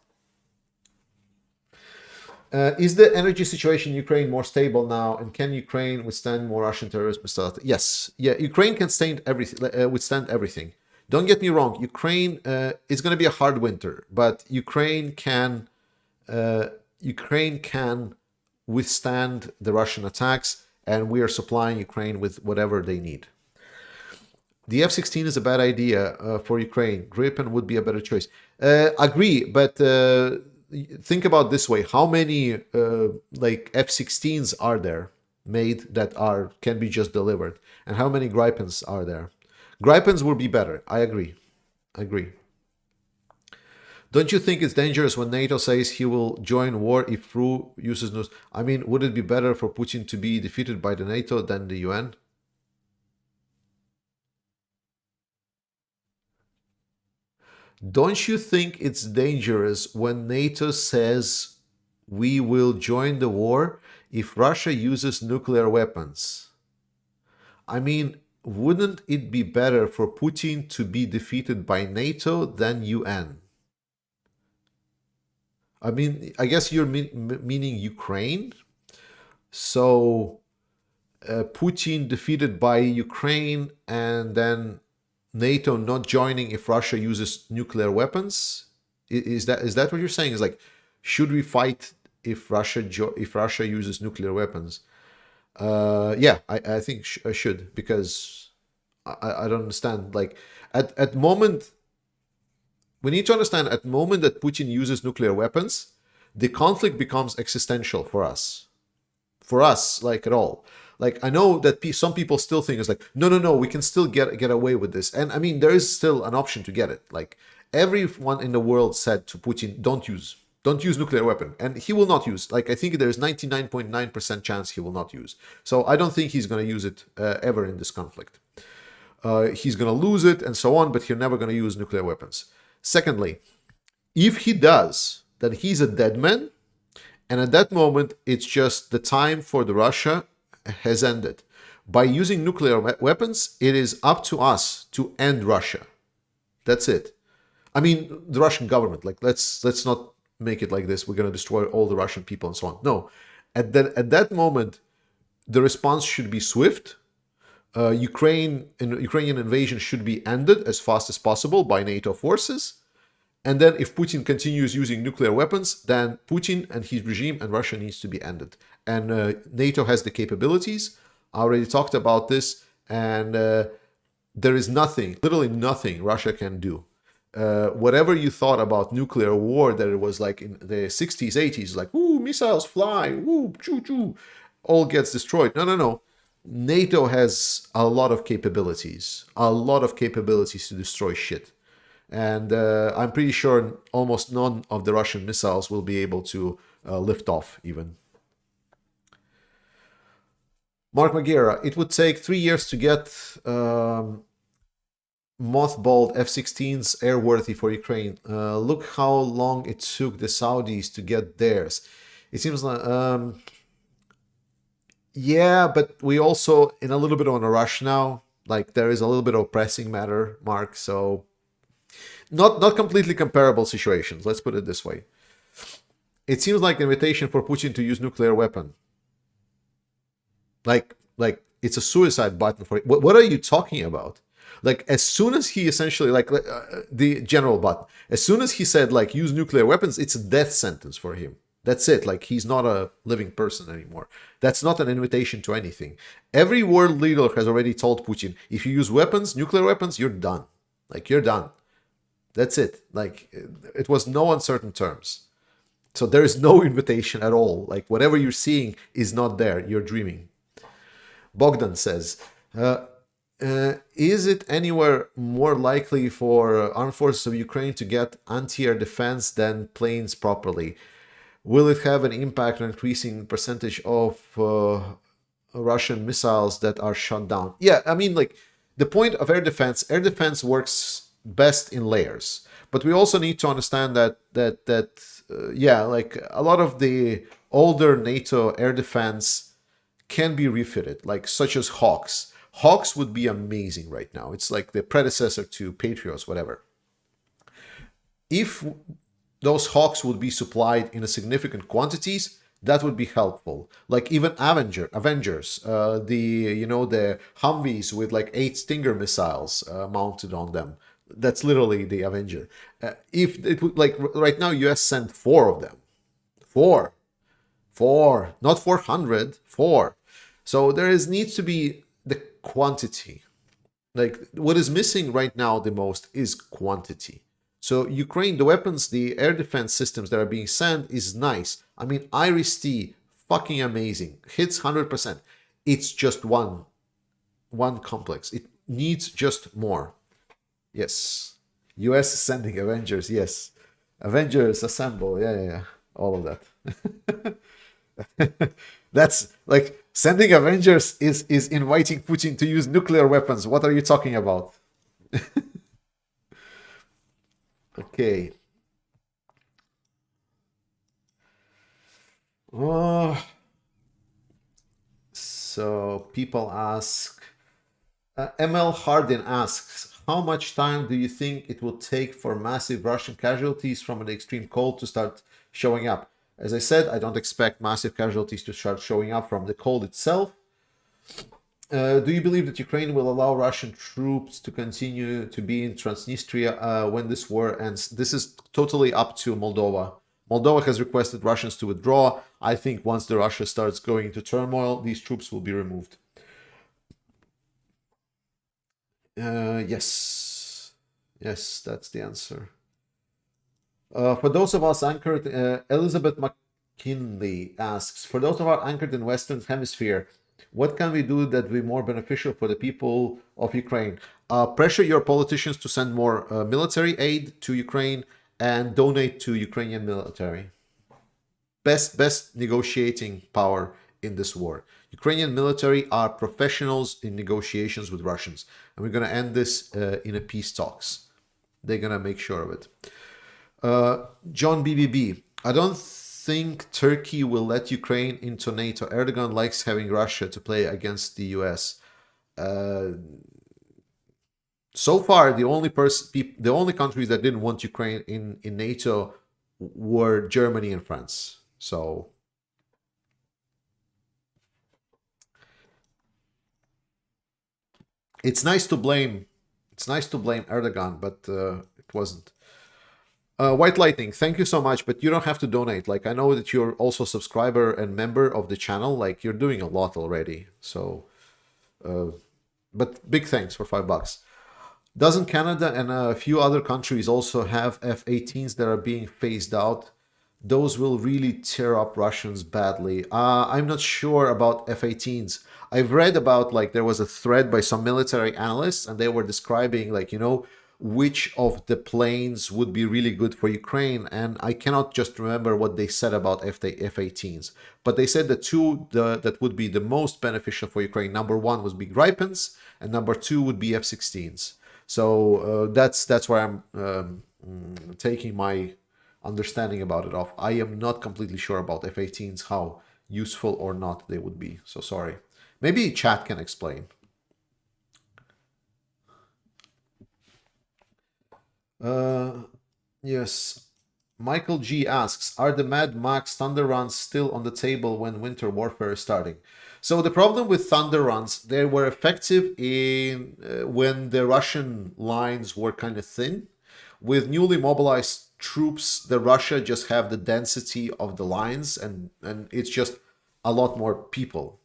Is the energy situation in Ukraine more stable now, and can Ukraine withstand more Russian terrorism? Yes, yeah, Ukraine can withstand everything. Don't get me wrong, Ukraine is going to be a hard winter, but Ukraine can withstand the Russian attacks, and we are supplying Ukraine with whatever they need. The F-16 is a bad idea for Ukraine. Gripen would be a better choice. Agree, but think about this way: how many like F-16s are there made that can be just delivered, and how many Gripens are there? Gripens would be better. I agree. Don't you think it's dangerous when NATO says he will join war if Fru uses news? I mean, would it be better for Putin to be defeated by the NATO than the UN? Don't you think it's dangerous when NATO says we will join the war if Russia uses nuclear weapons? I mean, wouldn't it be better for Putin to be defeated by NATO than UN? I mean, I guess you're meaning Ukraine. So Putin defeated by Ukraine and then NATO not joining if Russia uses nuclear weapons. Is that what you're saying? Is like, should we fight if Russia uses nuclear weapons? Yeah, I think I should, because I don't understand. Like at moment, we need to understand, at the moment that Putin uses nuclear weapons, the conflict becomes existential for us. For us, like, at all. Like, I know that some people still think it's like, no, we can still get away with this. And I mean, there is still an option to get it. Like, everyone in the world said to Putin, don't use nuclear weapon, and he will not use. Like, I think there's 99.9% chance he will not use. So I don't think he's going to use it ever in this conflict. He's going to lose it and so on, but he's never going to use nuclear weapons. Secondly, if he does, then he's a dead man, and at that moment, it's just the time for the Russia has ended. By using nuclear weapons, it is up to us to end Russia. That's it. I mean, the Russian government. Like, let's not make it like this. We're going to destroy all the Russian people and so on. No, at that moment, the response should be swift. Ukrainian invasion should be ended as fast as possible by NATO forces. And then if Putin continues using nuclear weapons, then Putin and his regime and Russia needs to be ended. And NATO has the capabilities. I already talked about this. And there is nothing, literally nothing Russia can do. Whatever you thought about nuclear war, that it was like in the 60s, 80s, like, ooh, missiles fly, ooh, choo choo, all gets destroyed. No. NATO has a lot of capabilities to destroy shit. And I'm pretty sure almost none of the Russian missiles will be able to lift off even. Mark Magera, it would take 3 years to get mothballed F-16s airworthy for Ukraine. Look how long it took the Saudis to get theirs. It seems like... yeah, but we also in a little bit on a rush now. Like, there is a little bit of pressing matter, Mark, so... Not completely comparable situations, let's put it this way. It seems like an invitation for Putin to use nuclear weapon. Like it's a suicide button for it. What are you talking about? Like, as soon as he essentially, like, the general button, as soon as he said, like, use nuclear weapons, it's a death sentence for him. That's it. Like, he's not a living person anymore. That's not an invitation to anything. Every world leader has already told Putin, if you use weapons, nuclear weapons, you're done. Like, you're done. That's it. Like, it was no uncertain terms. So there is no invitation at all. Like, whatever you're seeing is not there. You're dreaming. Bogdan says, is it anywhere more likely for armed forces of Ukraine to get anti-air defense than planes properly? Will it have an impact on increasing percentage of Russian missiles that are shot down? Yeah, I mean, like, the point of air defense works best in layers. But we also need to understand that yeah, like, a lot of the older NATO air defense can be refitted, like, such as Hawks. Hawks would be amazing right now. It's like the predecessor to Patriots, whatever. If those Hawks would be supplied in a significant quantities, that would be helpful. Like, even Avengers, the Humvees with like 8 Stinger missiles mounted on them. That's literally the Avenger. If it would, like, right now, US sent 4 of them. 4, not 400, 4. So needs to be the quantity. Like, what is missing right now the most is quantity. So Ukraine, the weapons, the air defense systems that are being sent is nice. I mean, Iris-T, fucking amazing. Hits 100%. It's just one complex. It needs just more. Yes. US is sending Avengers, yes. Avengers assemble. Yeah, yeah, yeah. All of that. That's like sending Avengers is inviting Putin to use nuclear weapons. What are you talking about? Okay. Oh, so people ask. ML Hardin asks, how much time do you think it will take for massive Russian casualties from an extreme cold to start showing up? As I said, I don't expect massive casualties to start showing up from the cold itself. Do you believe that Ukraine will allow Russian troops to continue to be in Transnistria when this war ends? This is totally up to Moldova. Moldova has requested Russians to withdraw. I think once the Russia starts going into turmoil, these troops will be removed. Yes. Yes, that's the answer. For those of us anchored, Elizabeth McKinley asks, for those of us anchored in Western Hemisphere, what can we do that will be more beneficial for the people of Ukraine? Pressure your politicians to send more military aid to Ukraine and donate to Ukrainian military. Best negotiating power in this war. Ukrainian military are professionals in negotiations with Russians, and we're going to end this in a peace talks. They're going to make sure of it. John BBB, I don't think Turkey will let Ukraine into NATO. Erdogan likes having Russia to play against the US. So far, the only countries that didn't want Ukraine in NATO were Germany and France. So it's nice to blame Erdogan, but it wasn't. White Lightning, thank you so much, but you don't have to donate. Like, I know that you're also a subscriber and member of the channel. Like, you're doing a lot already. So, but big thanks for $5. Doesn't Canada and a few other countries also have F-18s that are being phased out? Those will really tear up Russians badly. I'm not sure about F-18s. I've read about, like, there was a thread by some military analysts, and they were describing, like, which of the planes would be really good for Ukraine. And I cannot just remember what they said about F-18s. But they said the two that would be the most beneficial for Ukraine, number one would be Gripens, and number two would be F-16s. So that's where I'm taking my understanding about it off. I am not completely sure about F-18s, how useful or not they would be. So sorry. Maybe chat can explain. Yes. Michael G asks, are the Mad Max Thunder runs still on the table when winter warfare is starting? So the problem with Thunder runs, they were effective in when the Russian lines were kind of thin. With newly mobilized troops, the Russia just have the density of the lines, and it's just a lot more people.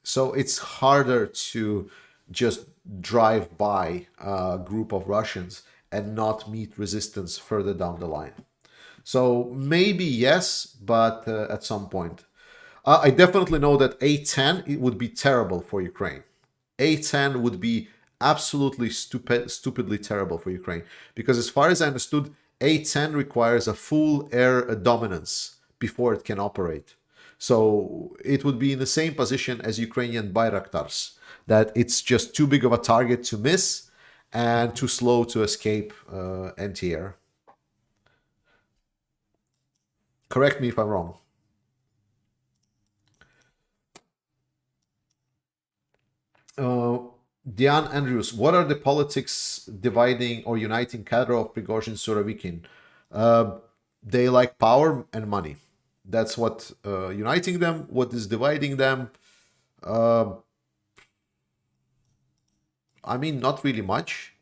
So it's harder to just drive by a group of Russians and not meet resistance further down the line. So maybe yes, but at some point. I definitely know that A10 it would be terrible for Ukraine. A10 would be absolutely stupidly terrible for Ukraine, because as far as I understood, A10 requires a full air dominance before it can operate. So it would be in the same position as Ukrainian Bayraktars, that it's just too big of a target to miss and too slow to escape anti-air. Correct me if I'm wrong. Diane Andrews, what are the politics dividing or uniting Kadyrov, Prigozhin, Surovikin? They like power and money. That's what uniting them. What is dividing them? I mean, not really much.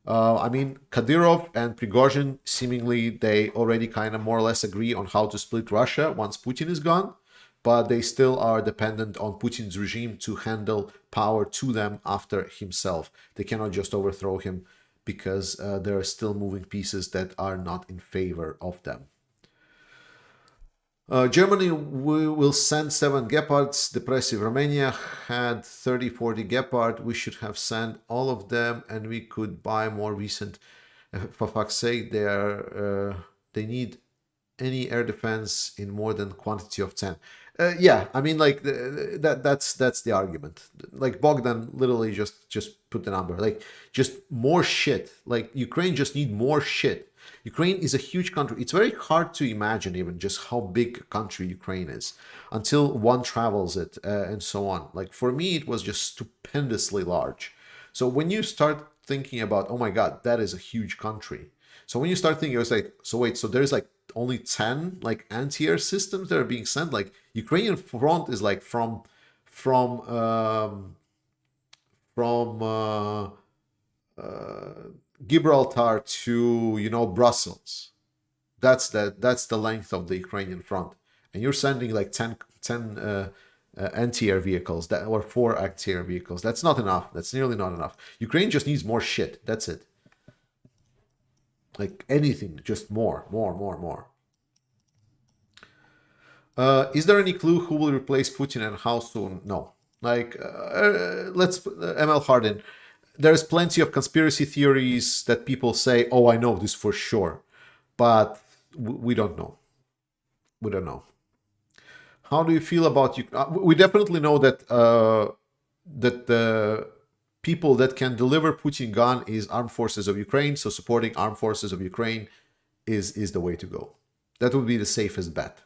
I mean, Kadyrov and Prigozhin, seemingly they already kind of more or less agree on how to split Russia once Putin is gone, but they still are dependent on Putin's regime to handle power to them after himself. They cannot just overthrow him because there are still moving pieces that are not in favor of them. Germany will send 7 Gepards. Depressive Romania had 30-40 Gepard. We should have sent all of them, and we could buy more recent. For fuck's sake, they need any air defense in more than quantity of 10. Yeah, I mean, like that's the argument. Like Bogdan literally just put the number. Like just more shit. Like Ukraine just need more shit. Ukraine is a huge country. It's very hard to imagine even just how big a country Ukraine is until one travels it and so on. Like for me, it was just stupendously large. So when you start thinking about, oh my God, that is a huge country. So when you start thinking, it was like, so wait, so there's like only 10 like anti-air systems that are being sent. Like Ukrainian front is like from from Gibraltar to Brussels. That's the length of the Ukrainian front, and you're sending like 10 anti-air vehicles that or 4 anti-air vehicles. That's not enough. That's nearly not enough. Ukraine just needs more shit. That's it. Like anything, just more, more, more, more. Is there any clue who will replace Putin and how soon? No. Like, let's ML Harden. There's plenty of conspiracy theories that people say, "Oh, I know this for sure," but we don't know. We don't know. How do you feel about you? We definitely know that the people that can deliver Putin gun is armed forces of Ukraine. So supporting armed forces of Ukraine is the way to go. That would be the safest bet.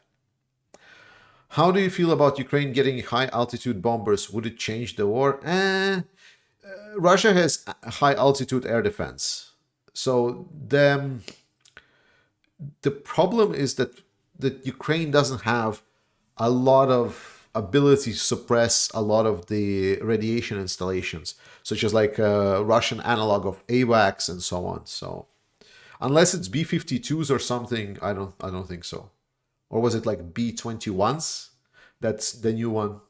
How do you feel about Ukraine getting high altitude bombers? Would it change the war? Russia has high altitude air defense. So the problem is that Ukraine doesn't have a lot of ability to suppress a lot of the radiation installations, such as like a Russian analog of AWACS and so on. So unless it's B-52s or something, I don't think so. Or was it like B-21s? That's the new one.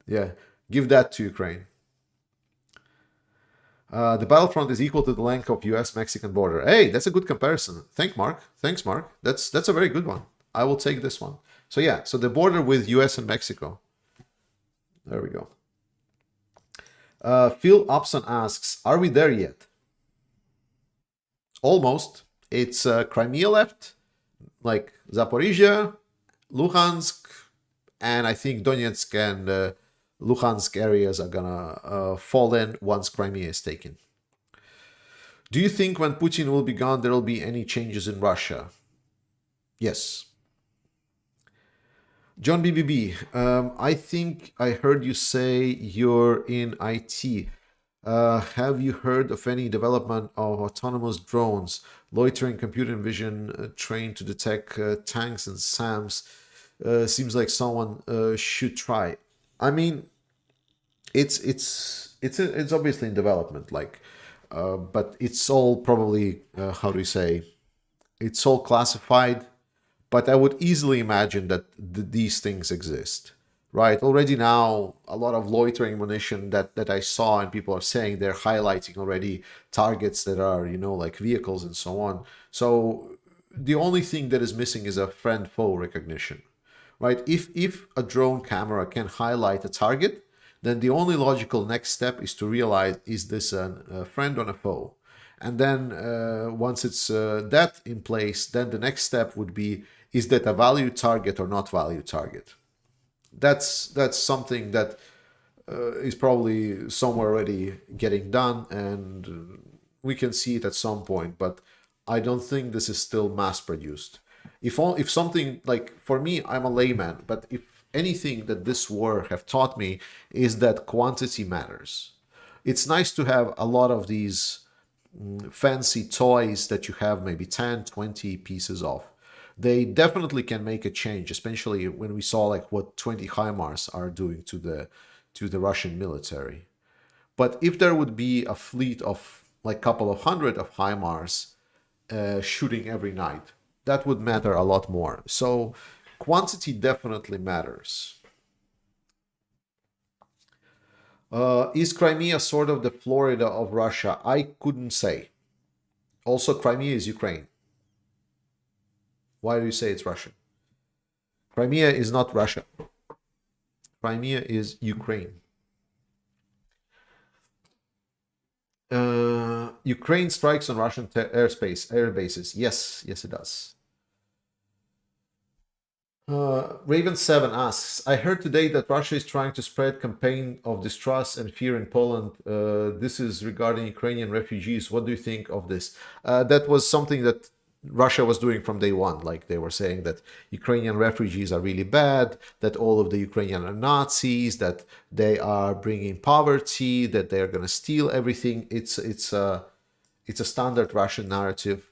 Yeah, give that to Ukraine. The battlefront is equal to the length of U.S.-Mexican border. Hey, that's a good comparison. Thanks, Mark. That's a very good one. I will take this one. So yeah, so the border with U.S. and Mexico. There we go. Phil Upson asks, are we there yet? Almost. It's Crimea left, like Zaporizhia, Luhansk, and I think Donetsk and Luhansk areas are gonna fall in once Crimea is taken. Do you think when Putin will be gone, there will be any changes in Russia? Yes. John BBB, I think I heard you say you're in IT. Have you heard of any development of autonomous drones, loitering computer vision trained to detect tanks and SAMs? Seems like someone should try. I mean, it's obviously in development, like, but it's all probably how do you say? It's all classified. But I would easily imagine that these things exist, right? Already now, a lot of loitering munition that I saw and people are saying they're highlighting already targets that are, like vehicles and so on. So the only thing that is missing is a friend-foe recognition, right? If a drone camera can highlight a target, then the only logical next step is to realize, is this a friend or a foe? And then once it's that in place, then the next step would be, is that a value target or not value target? That's something that is probably somewhere already getting done, and we can see it at some point. But I don't think this is still mass produced. If something like, for me, I'm a layman, but if anything that this war have taught me is that quantity matters. It's nice to have a lot of these fancy toys that you have maybe 10, 20 pieces of. They definitely can make a change, especially when we saw like what 20 HIMARS are doing to the Russian military. But if there would be a fleet of like a couple of hundred of HIMARS shooting every night, that would matter a lot more. So quantity definitely matters. Is Crimea sort of the Florida of Russia? I couldn't say. Also, Crimea is Ukraine. Why do you say it's Russian? Crimea is not Russia. Crimea is Ukraine. Ukraine strikes on Russian air bases. Yes, it does. Raven7 asks, I heard today that Russia is trying to spread campaign of distrust and fear in Poland. This is regarding Ukrainian refugees. What do you think of this? That was something that Russia was doing from day one. Like they were saying that Ukrainian refugees are really bad, that all of the Ukrainian are Nazis, that they are bringing poverty, that they are going to steal everything. It's a standard Russian narrative.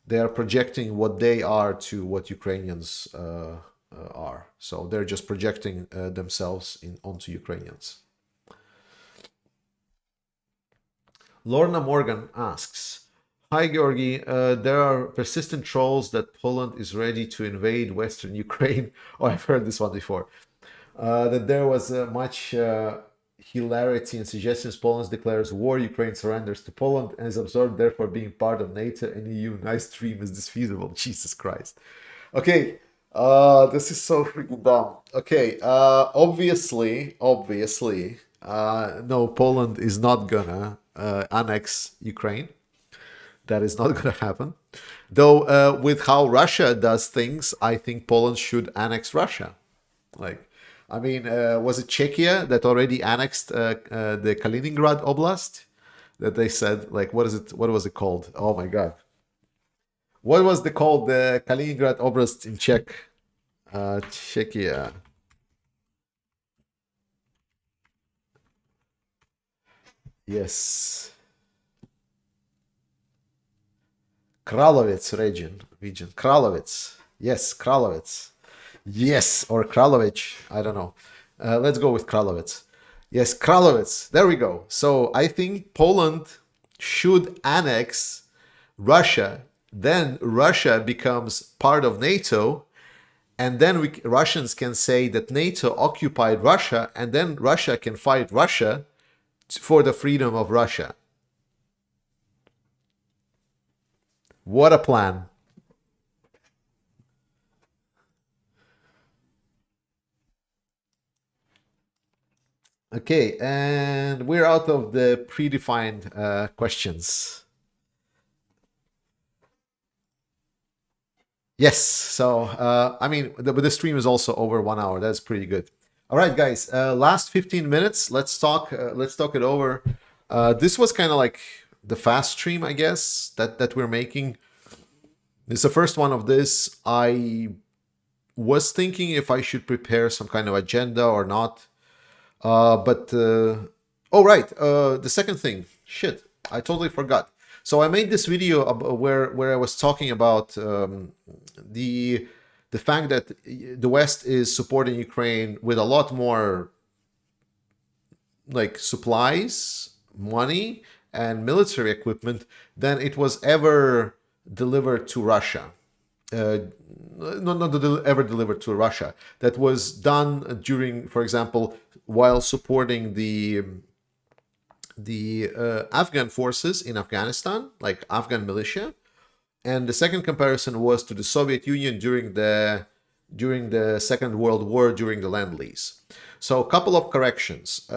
They are projecting what they are to what Ukrainians are. So they're just projecting themselves onto Ukrainians. Lorna Morgan asks, hi, Georgi. There are persistent trolls that Poland is ready to invade Western Ukraine. Oh, I've heard this one before. That there was much hilarity and suggestions. Poland declares war, Ukraine surrenders to Poland and is absorbed, therefore being part of NATO and EU. Nice dream. Is this feasible? Jesus Christ. Okay, this is so freaking dumb. Okay, obviously, no, Poland is not gonna annex Ukraine. That is not gonna happen. Though, with how Russia does things, I think Poland should annex Russia. Like, I mean, was it Czechia that already annexed the Kaliningrad Oblast? That they said, like, what is it? What was it called? Oh my God. What was it called? The Kaliningrad Oblast in Czech? Czechia. Yes. Kralovets region. Kralovets. Yes, Kralovets. Yes, or Kralovich. I don't know. Let's go with Kralovets. Yes, Kralovets. There we go. So I think Poland should annex Russia. Then Russia becomes part of NATO. And then Russians can say that NATO occupied Russia. And then Russia can fight Russia for the freedom of Russia. What a plan. Okay, and we're out of the predefined questions. Yes, so I mean, the stream is also over 1 hour. That's pretty good. All right, guys, last 15 minutes. Let's talk it over. This was kind of like the fast stream, I guess, that we're making. It's the first one of this. I was thinking if I should prepare some kind of agenda or not. Oh right, the second thing, shit, I totally forgot. So I made this video where I was talking about the fact that the West is supporting Ukraine with a lot more like supplies, money, and military equipment than it was ever delivered to Russia. Not ever delivered to Russia. That was done during, for example, while supporting the Afghan forces in Afghanistan, like Afghan militia. And the second comparison was to the Soviet Union during the Second World War, during the Lend-Lease. So a couple of corrections.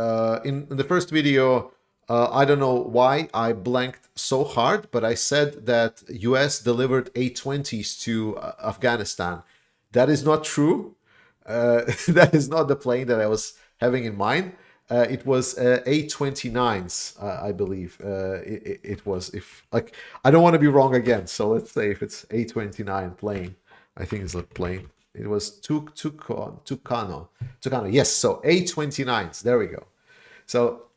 In the first video, I don't know why I blanked so hard, but I said that US delivered A-20s to Afghanistan. That is not true. That is not the plane that I was having in mind. It was A-29s, I believe. It was, if like, I don't want to be wrong again. So let's say if it's A-29 plane, I think it's a plane. It was Tucano. Yes, so A-29s. There we go. So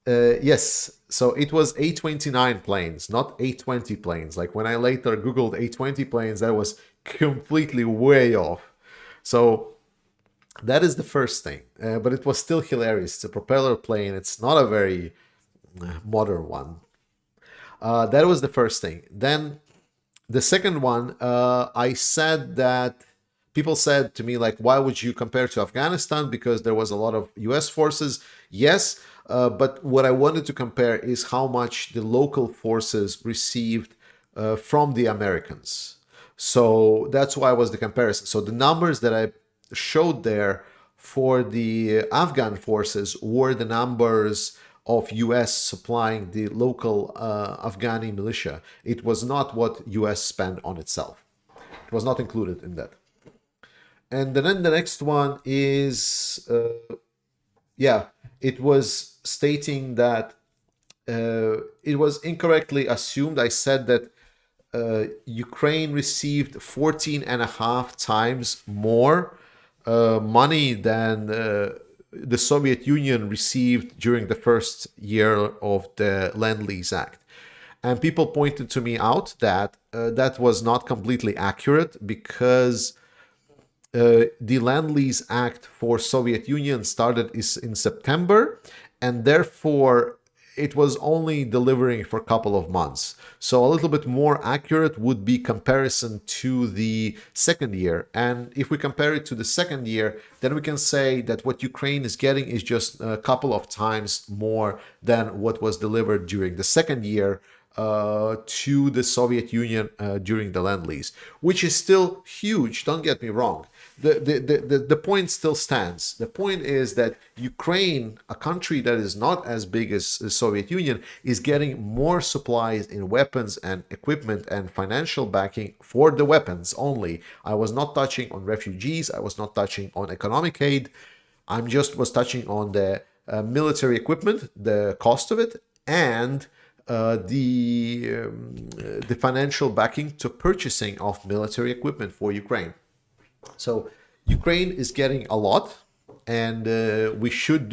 yes, so it was A-29 planes, not A-20 planes. Like when I later Googled A-20 planes, that was completely way off. So that is the first thing, but it was still hilarious. It's a propeller plane. It's not a very modern one. That was the first thing. Then the second one, I said that people said to me, like, why would you compare to Afghanistan? Because there was a lot of US forces. Yes, but what I wanted to compare is how much the local forces received from the Americans. So that's why was the comparison. So the numbers that I showed there for the Afghan forces were the numbers of US supplying the local Afghani militia. It was not what US spent on itself. It was not included in that. And then the next one is, yeah, it was stating that it was incorrectly assumed. I said that Ukraine received 14 and a half times more money than the Soviet Union received during the first year of the Lend-Lease Act. And people pointed to me out that that was not completely accurate, because the Land-Lease Act for Soviet Union started is in September, and therefore it was only delivering for a couple of months. So a little bit more accurate would be comparison to the second year. And if we compare it to the second year, then we can say that what Ukraine is getting is just a couple of times more than what was delivered during the second year to the Soviet Union during the Lend-Lease, which is still huge. Don't get me wrong. The point still stands. The point is that Ukraine, a country that is not as big as the Soviet Union, is getting more supplies in weapons and equipment and financial backing for the weapons only. I was not touching on refugees. I was not touching on economic aid. I'm just was touching on the military equipment, the cost of it, and the financial backing to purchasing of military equipment for Ukraine. So Ukraine is getting a lot, and we should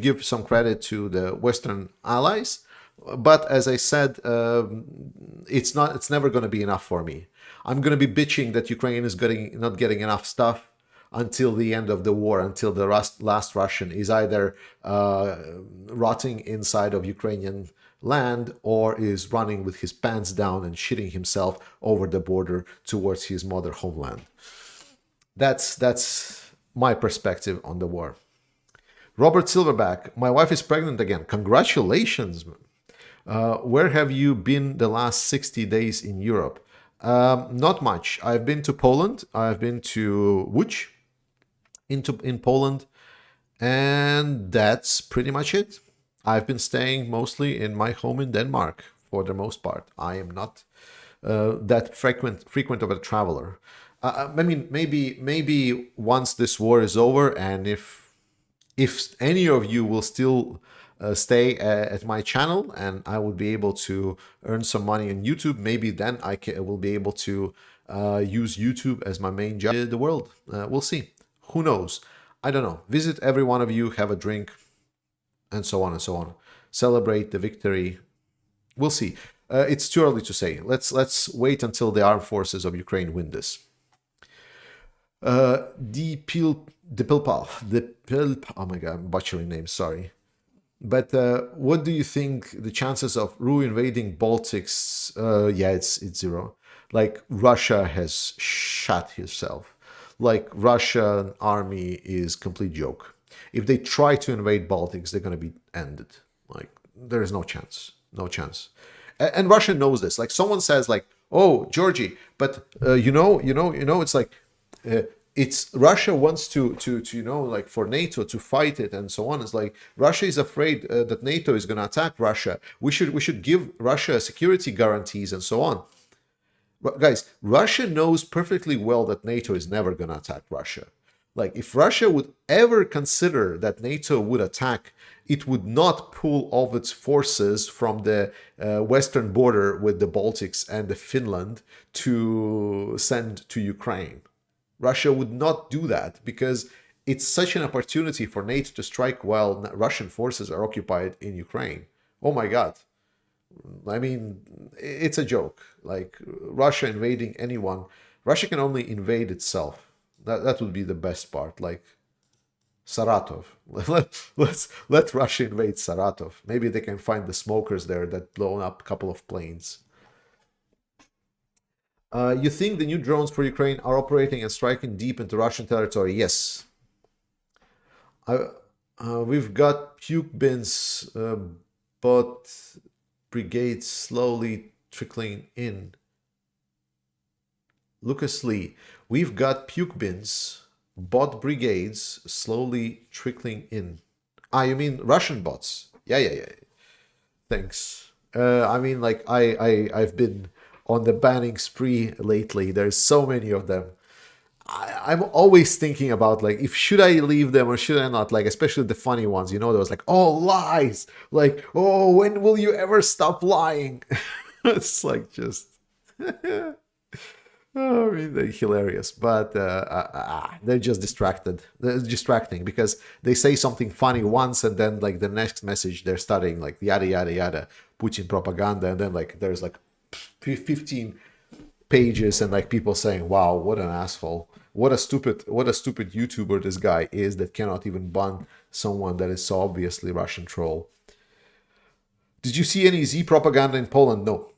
give some credit to the Western allies. But as I said, it's never going to be enough for me. I'm going to be bitching that Ukraine is not getting enough stuff until the end of the war, until the last Russian is either rotting inside of Ukrainian land or is running with his pants down and shitting himself over the border towards his mother homeland. That's my perspective on the war. Robert Silverback, my wife is pregnant again. Congratulations. Where have you been the last 60 days in Europe? Not much. I've been to Poland. I've been to Łódź in Poland, and that's pretty much it. I've been staying mostly in my home in Denmark for the most part. I am not that frequent of a traveler. I mean, maybe once this war is over, and if any of you will still stay at my channel, and I will be able to earn some money on YouTube, maybe then will be able to use YouTube as my main job in the world. We'll see. Who knows? I don't know. Visit every one of you, have a drink, and so on and so on. Celebrate the victory. We'll see. It's too early to say. Let's wait until the armed forces of Ukraine win this. Oh my god, I'm butchering names, sorry. But what do you think the chances of RU invading Baltics? Yeah, it's zero. Like, Russia has shot herself. Like, Russian army is complete joke. If they try to invade Baltics, they're going to be ended. Like, there is no chance. No chance. And Russia knows this. Like, someone says, like, oh, Georgie, but it's like, it's Russia wants to like, for NATO to fight it and so on. It's like, Russia is afraid that NATO is going to attack Russia. We should give Russia security guarantees and so on. Guys, Russia knows perfectly well that NATO is never going to attack Russia. Like, if Russia would ever consider that NATO would attack, it would not pull all of its forces from the western border with the Baltics and the Finland to send to Ukraine. Russia would not do that because it's such an opportunity for NATO to strike while Russian forces are occupied in Ukraine. Oh my God. I mean, it's a joke. Like, Russia invading anyone, Russia can only invade itself. That would be the best part. Like, Saratov. Let Russia invade Saratov. Maybe they can find the smokers there that blown up a couple of planes. You think the new drones for Ukraine are operating and striking deep into Russian territory? Yes. We've got puke bins, but brigades slowly trickling in. Lucas Lee, we've got puke bins, bot brigades slowly trickling in. You mean Russian bots? Yeah. Thanks. I mean, like, I've been on the banning spree lately. There's so many of them. I'm always thinking about like if should I leave them or should I not, like especially the funny ones, you know, there was like, oh, lies, like, oh, when will you ever stop lying? It's like just oh, I mean, they're hilarious, but they're just distracted. They're distracting because they say something funny once, and then like the next message they're studying like yada yada yada, Putin propaganda, and then like there's like 15 pages and like people saying, "Wow, what an asshole! What a stupid YouTuber this guy is that cannot even ban someone that is so obviously Russian troll." Did you see any Z propaganda in Poland? No.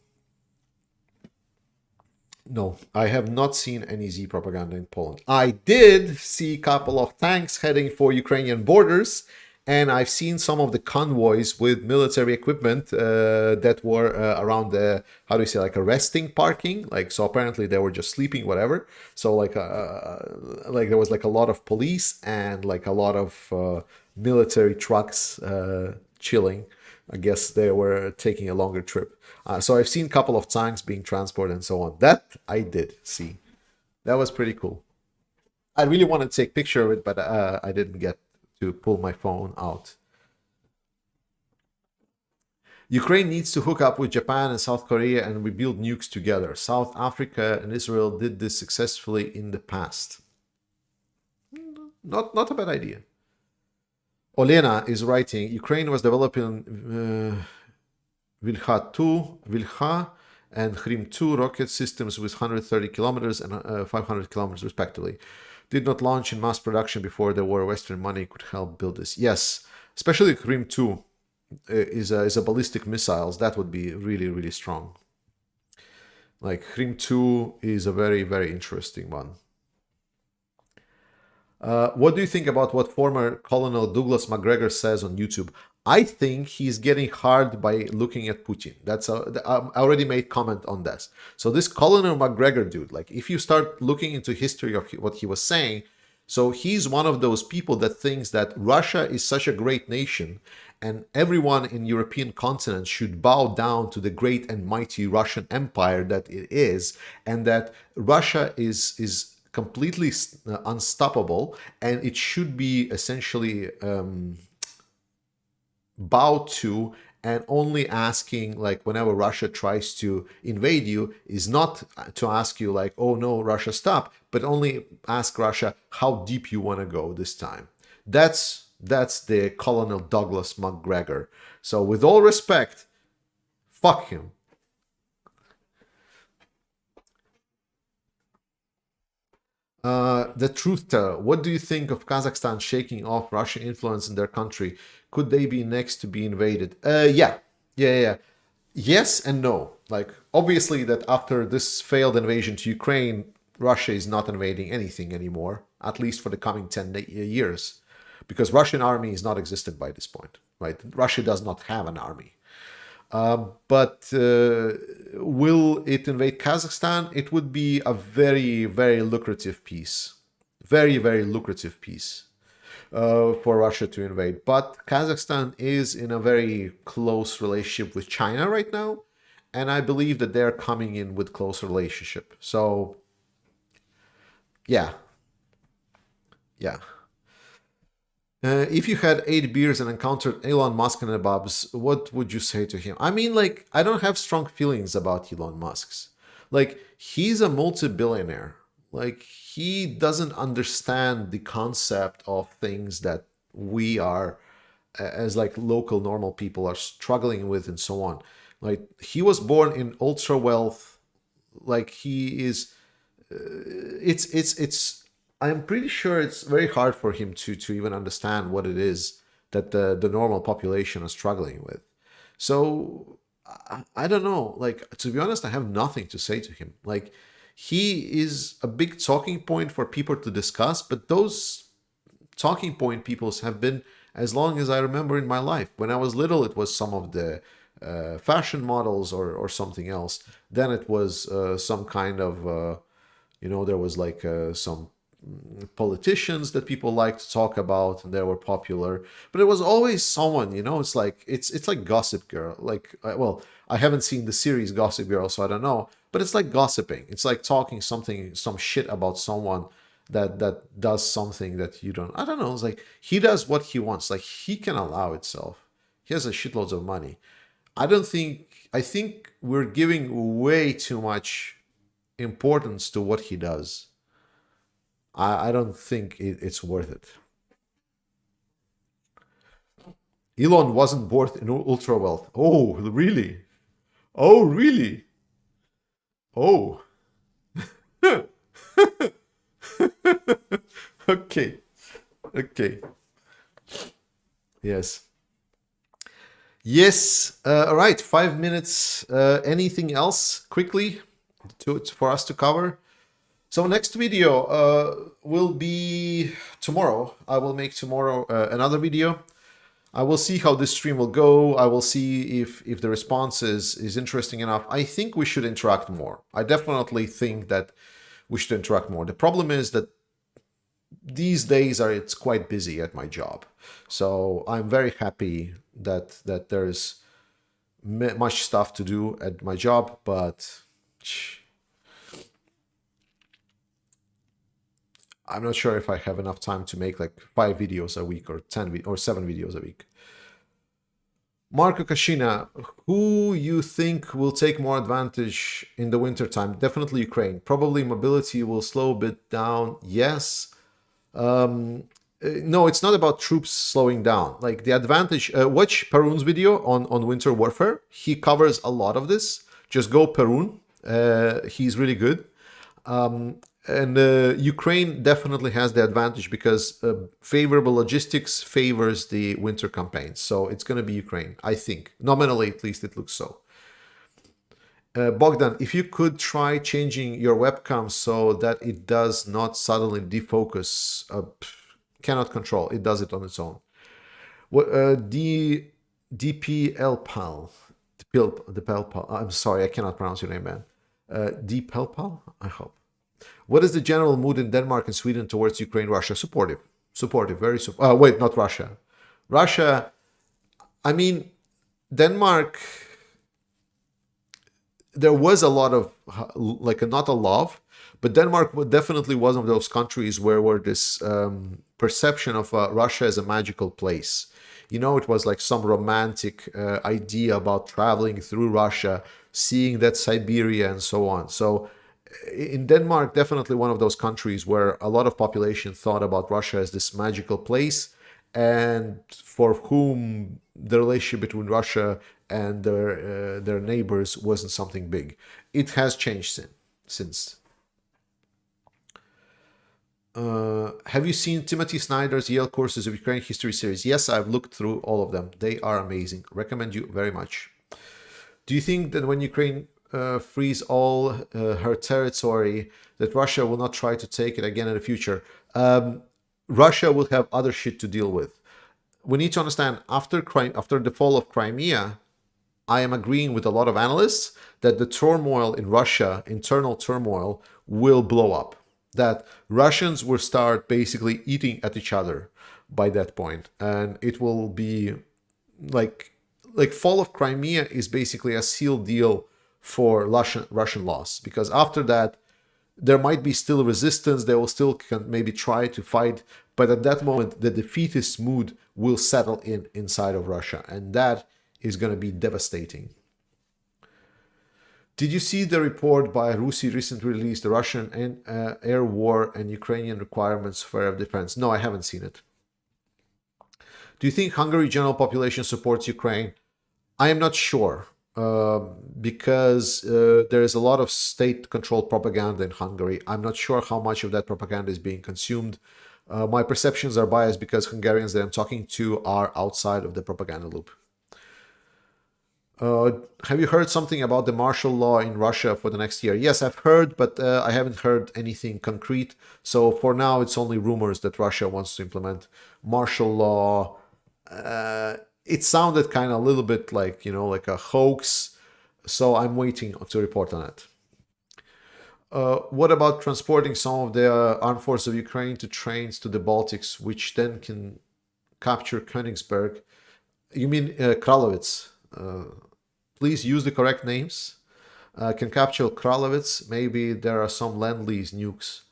No, I have not seen any Z propaganda in Poland. I did see a couple of tanks heading for Ukrainian borders, and I've seen some of the convoys with military equipment that were around the, how do you say, like a resting parking. Like, so apparently they were just sleeping, whatever. So like there was like a lot of police and like a lot of military trucks chilling. I guess they were taking a longer trip. So I've seen a couple of tanks being transported and so on. That I did see. That was pretty cool. I really wanted to take a picture of it, but I didn't get to pull my phone out. Ukraine needs to hook up with Japan and South Korea and rebuild nukes together. South Africa and Israel did this successfully in the past. Not a bad idea. Olena is writing, Ukraine was developing Vilha 2, Vilha and Khrim 2 rocket systems with 130 kilometers and 500 kilometers respectively. Did not launch in mass production before the war. Western money could help build this. Yes, especially Khrim 2 is a ballistic missiles. That would be really, really strong. Like Khrim 2 is a very, very interesting one. What do you think about what former Colonel Douglas McGregor says on YouTube? I think he's getting hard by looking at Putin. I already made comment on this. So this Colonel McGregor dude, like if you start looking into history of what he was saying, so he's one of those people that thinks that Russia is such a great nation and everyone in European continent should bow down to the great and mighty Russian Empire that it is, and that Russia is completely unstoppable, and it should be essentially bowed to, and only asking, like whenever Russia tries to invade you, is not to ask you like, oh no, Russia, stop, but only ask Russia how deep you want to go this time. That's the Colonel Douglas McGregor. So with all respect, fuck him. The truth teller, what do you think of Kazakhstan shaking off Russian influence in their country? Could they be next to be invaded? Yeah. Yes and no. Like, obviously that after this failed invasion to Ukraine, Russia is not invading anything anymore, at least for the coming 10 years, because Russian army is not existent by this point, right? Russia does not have an army. But will it invade Kazakhstan? It would be a very, very lucrative piece. Very, very lucrative piece for Russia to invade. But Kazakhstan is in a very close relationship with China right now. And I believe that they're coming in with close relationship. So, yeah. Yeah. If you had 8 beers and encountered Elon Musk and the Bobs, what would you say to him? I mean, like, I don't have strong feelings about Elon Musk's. Like, he's a multi-billionaire. Like, he doesn't understand the concept of things that we are, as like local normal people, are struggling with and so on. Like, he was born in ultra wealth. Like, he is. It's I'm pretty sure it's very hard for him to even understand what it is that the normal population is struggling with. So I don't know. Like, to be honest, I have nothing to say to him. Like, he is a big talking point for people to discuss, but those talking point peoples have been as long as I remember in my life. When I was little, it was some of the fashion models or something else. Then it was some kind of there was like some politicians that people like to talk about and they were popular, but it was always someone, it's like Gossip Girl. Like, well, I haven't seen the series Gossip Girl, so I don't know, but it's like gossiping. It's like talking some shit about someone that does something that you don't. I don't know. It's like he does what he wants. Like he can allow itself. He has a shitloads of money. I think we're giving way too much importance to what he does. I don't think it's worth it. Elon wasn't born in ultra wealth. Oh, really? Oh, really? Oh, okay. Okay. Yes. Yes. All right. 5 minutes. Anything else quickly for us to cover? So next video will be tomorrow. I will make tomorrow another video. I will see how this stream will go. I will see if the response is interesting enough. I think we should interact more. I definitely think that we should interact more. The problem is that these days it's quite busy at my job. So I'm very happy that there's much stuff to do at my job, but I'm not sure if I have enough time to make like 5 videos a week or 10 or 7 videos a week. Marco Kashina, who you think will take more advantage in the wintertime? Definitely Ukraine. Probably mobility will slow a bit down. Yes. No, it's not about troops slowing down. Like the advantage, watch Perun's video on winter warfare. He covers a lot of this. Just go Perun. He's really good. And Ukraine definitely has the advantage because favorable logistics favors the winter campaign. So it's going to be Ukraine, I think. Nominally, at least, it looks so. Bogdan, if you could try changing your webcam so that it does not suddenly defocus, cannot control. It does it on its own. What DPLPAL, I'm sorry, I cannot pronounce your name, man. DPLPAL, I hope. What is the general mood in Denmark and Sweden towards Ukraine, Russia? Supportive, very supportive. Wait, not Russia. Russia, I mean, Denmark, there was a lot of, like, not a love, but Denmark was definitely one of those countries where this perception of Russia as a magical place. You know, it was like some romantic idea about traveling through Russia, seeing that Siberia and so on. So in Denmark, definitely one of those countries where a lot of population thought about Russia as this magical place, and for whom the relationship between Russia and their neighbors wasn't something big. It has changed since. Have you seen Timothy Snyder's Yale Courses of Ukraine History series? Yes, I've looked through all of them. They are amazing. Recommend you very much. Do you think that when Ukraine frees all her territory, that Russia will not try to take it again in the future? Russia will have other shit to deal with. We need to understand, after the fall of Crimea, I am agreeing with a lot of analysts that the turmoil in Russia, internal turmoil, will blow up. That Russians will start basically eating at each other by that point, and it will be like fall of Crimea is basically a sealed deal for Russian loss, because after that there might be still resistance. They will still maybe try to fight, but at that moment the defeatist mood will settle inside of Russia, and that is going to be devastating. Did you see the report by Rusi recently released, the Russian air war and Ukrainian requirements for air defense? No, I haven't seen it. Do you think Hungary general population supports Ukraine? I am not sure, because there is a lot of state-controlled propaganda in Hungary. I'm not sure how much of that propaganda is being consumed. My perceptions are biased because Hungarians that I'm talking to are outside of the propaganda loop. Have you heard something about the martial law in Russia for the next year? Yes, I've heard, but I haven't heard anything concrete. So for now, it's only rumors that Russia wants to implement martial law. It sounded kind of a little bit like, like a hoax. So I'm waiting to report on it. What about transporting some of the armed forces of Ukraine to trains to the Baltics, which then can capture Königsberg? You mean Kralowitz? Please use the correct names. Can capture Kralowitz. Maybe there are some Lend-Lease nukes.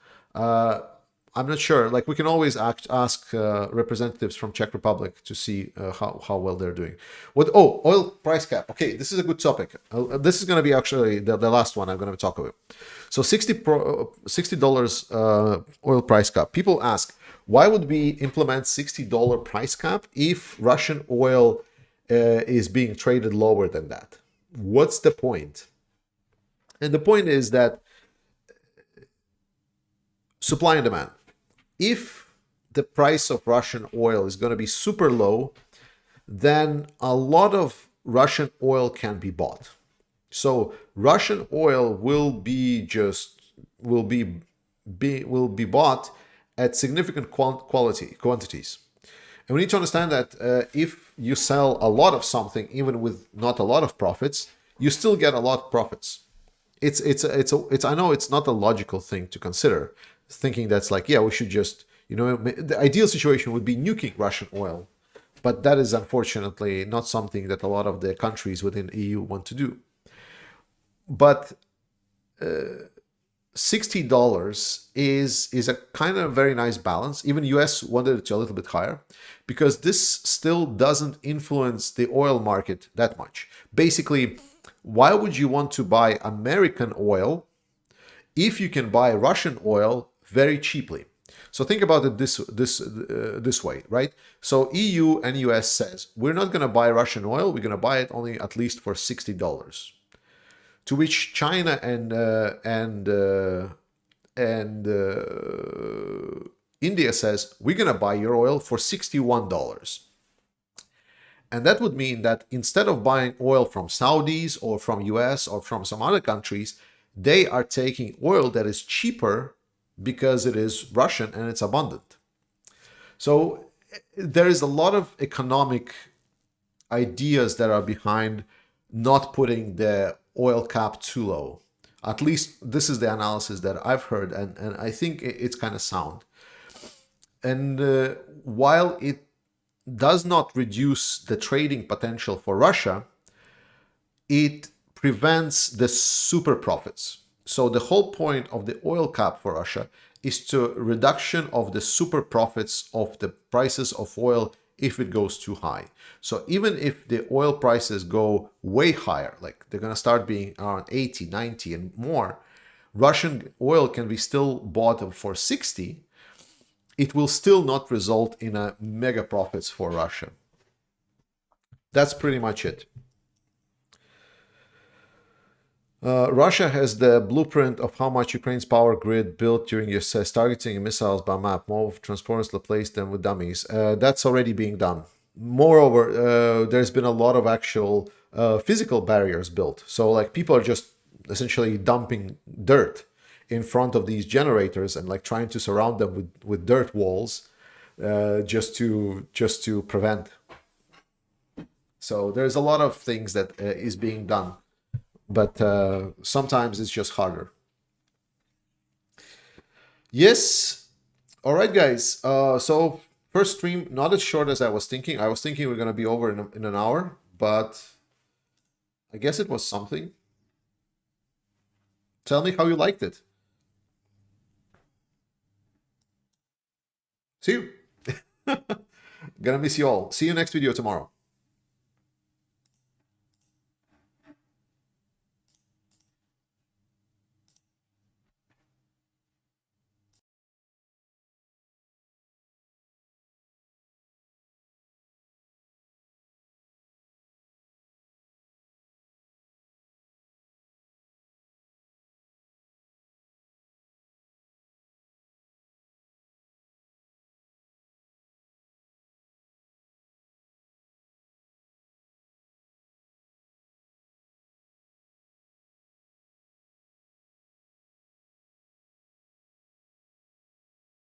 I'm not sure. Like, we can always ask representatives from Czech Republic to see how well they're doing. What? Oh, oil price cap. Okay, this is a good topic. This is going to be actually the last one I'm going to talk about. So $60 oil price cap. People ask, why would we implement $60 price cap if Russian oil is being traded lower than that? What's the point? And the point is that supply and demand. If the price of Russian oil is going to be super low, then a lot of Russian oil can be bought. So Russian oil will be bought at significant quantities. And we need to understand that if you sell a lot of something, even with not a lot of profits, you still get a lot of profits. I know it's not a logical thing to consider, thinking that's like, yeah, we should just, the ideal situation would be nuking Russian oil. But that is unfortunately not something that a lot of the countries within EU want to do. But $60 is a kind of very nice balance. Even US wanted it to a little bit higher, because this still doesn't influence the oil market that much. Basically, why would you want to buy American oil if you can buy Russian oil very cheaply? So think about it this way, right? So EU and US says, we're not going to buy Russian oil. We're going to buy it only at least for $60. To which China and India says, we're going to buy your oil for $61. And that would mean that instead of buying oil from Saudis or from US or from some other countries, they are taking oil that is cheaper because it is Russian and it's abundant. So there is a lot of economic ideas that are behind not putting the oil cap too low. At least this is the analysis that I've heard, and I think it's kind of sound. And while it does not reduce the trading potential for Russia, it prevents the super profits. So the whole point of the oil cap for Russia is to reduction of the super profits of the prices of oil if it goes too high. So even if the oil prices go way higher, like they're going to start being around 80, 90 and more, Russian oil can be still bought for 60. It will still not result in a mega profits for Russia. That's pretty much it. Russia has the blueprint of how much Ukraine's power grid built during USS targeting missiles by map. More transponders replace them with dummies. That's already being done. Moreover, there's been a lot of actual physical barriers built. So like people are just essentially dumping dirt in front of these generators and like trying to surround them with dirt walls just to prevent. So there's a lot of things that is being done. But sometimes it's just harder. Yes. All right, guys. So first stream, not as short as I was thinking. I was thinking we're going to be over in an hour, but I guess it was something. Tell me how you liked it. See you. Gonna miss you all. See you next video tomorrow.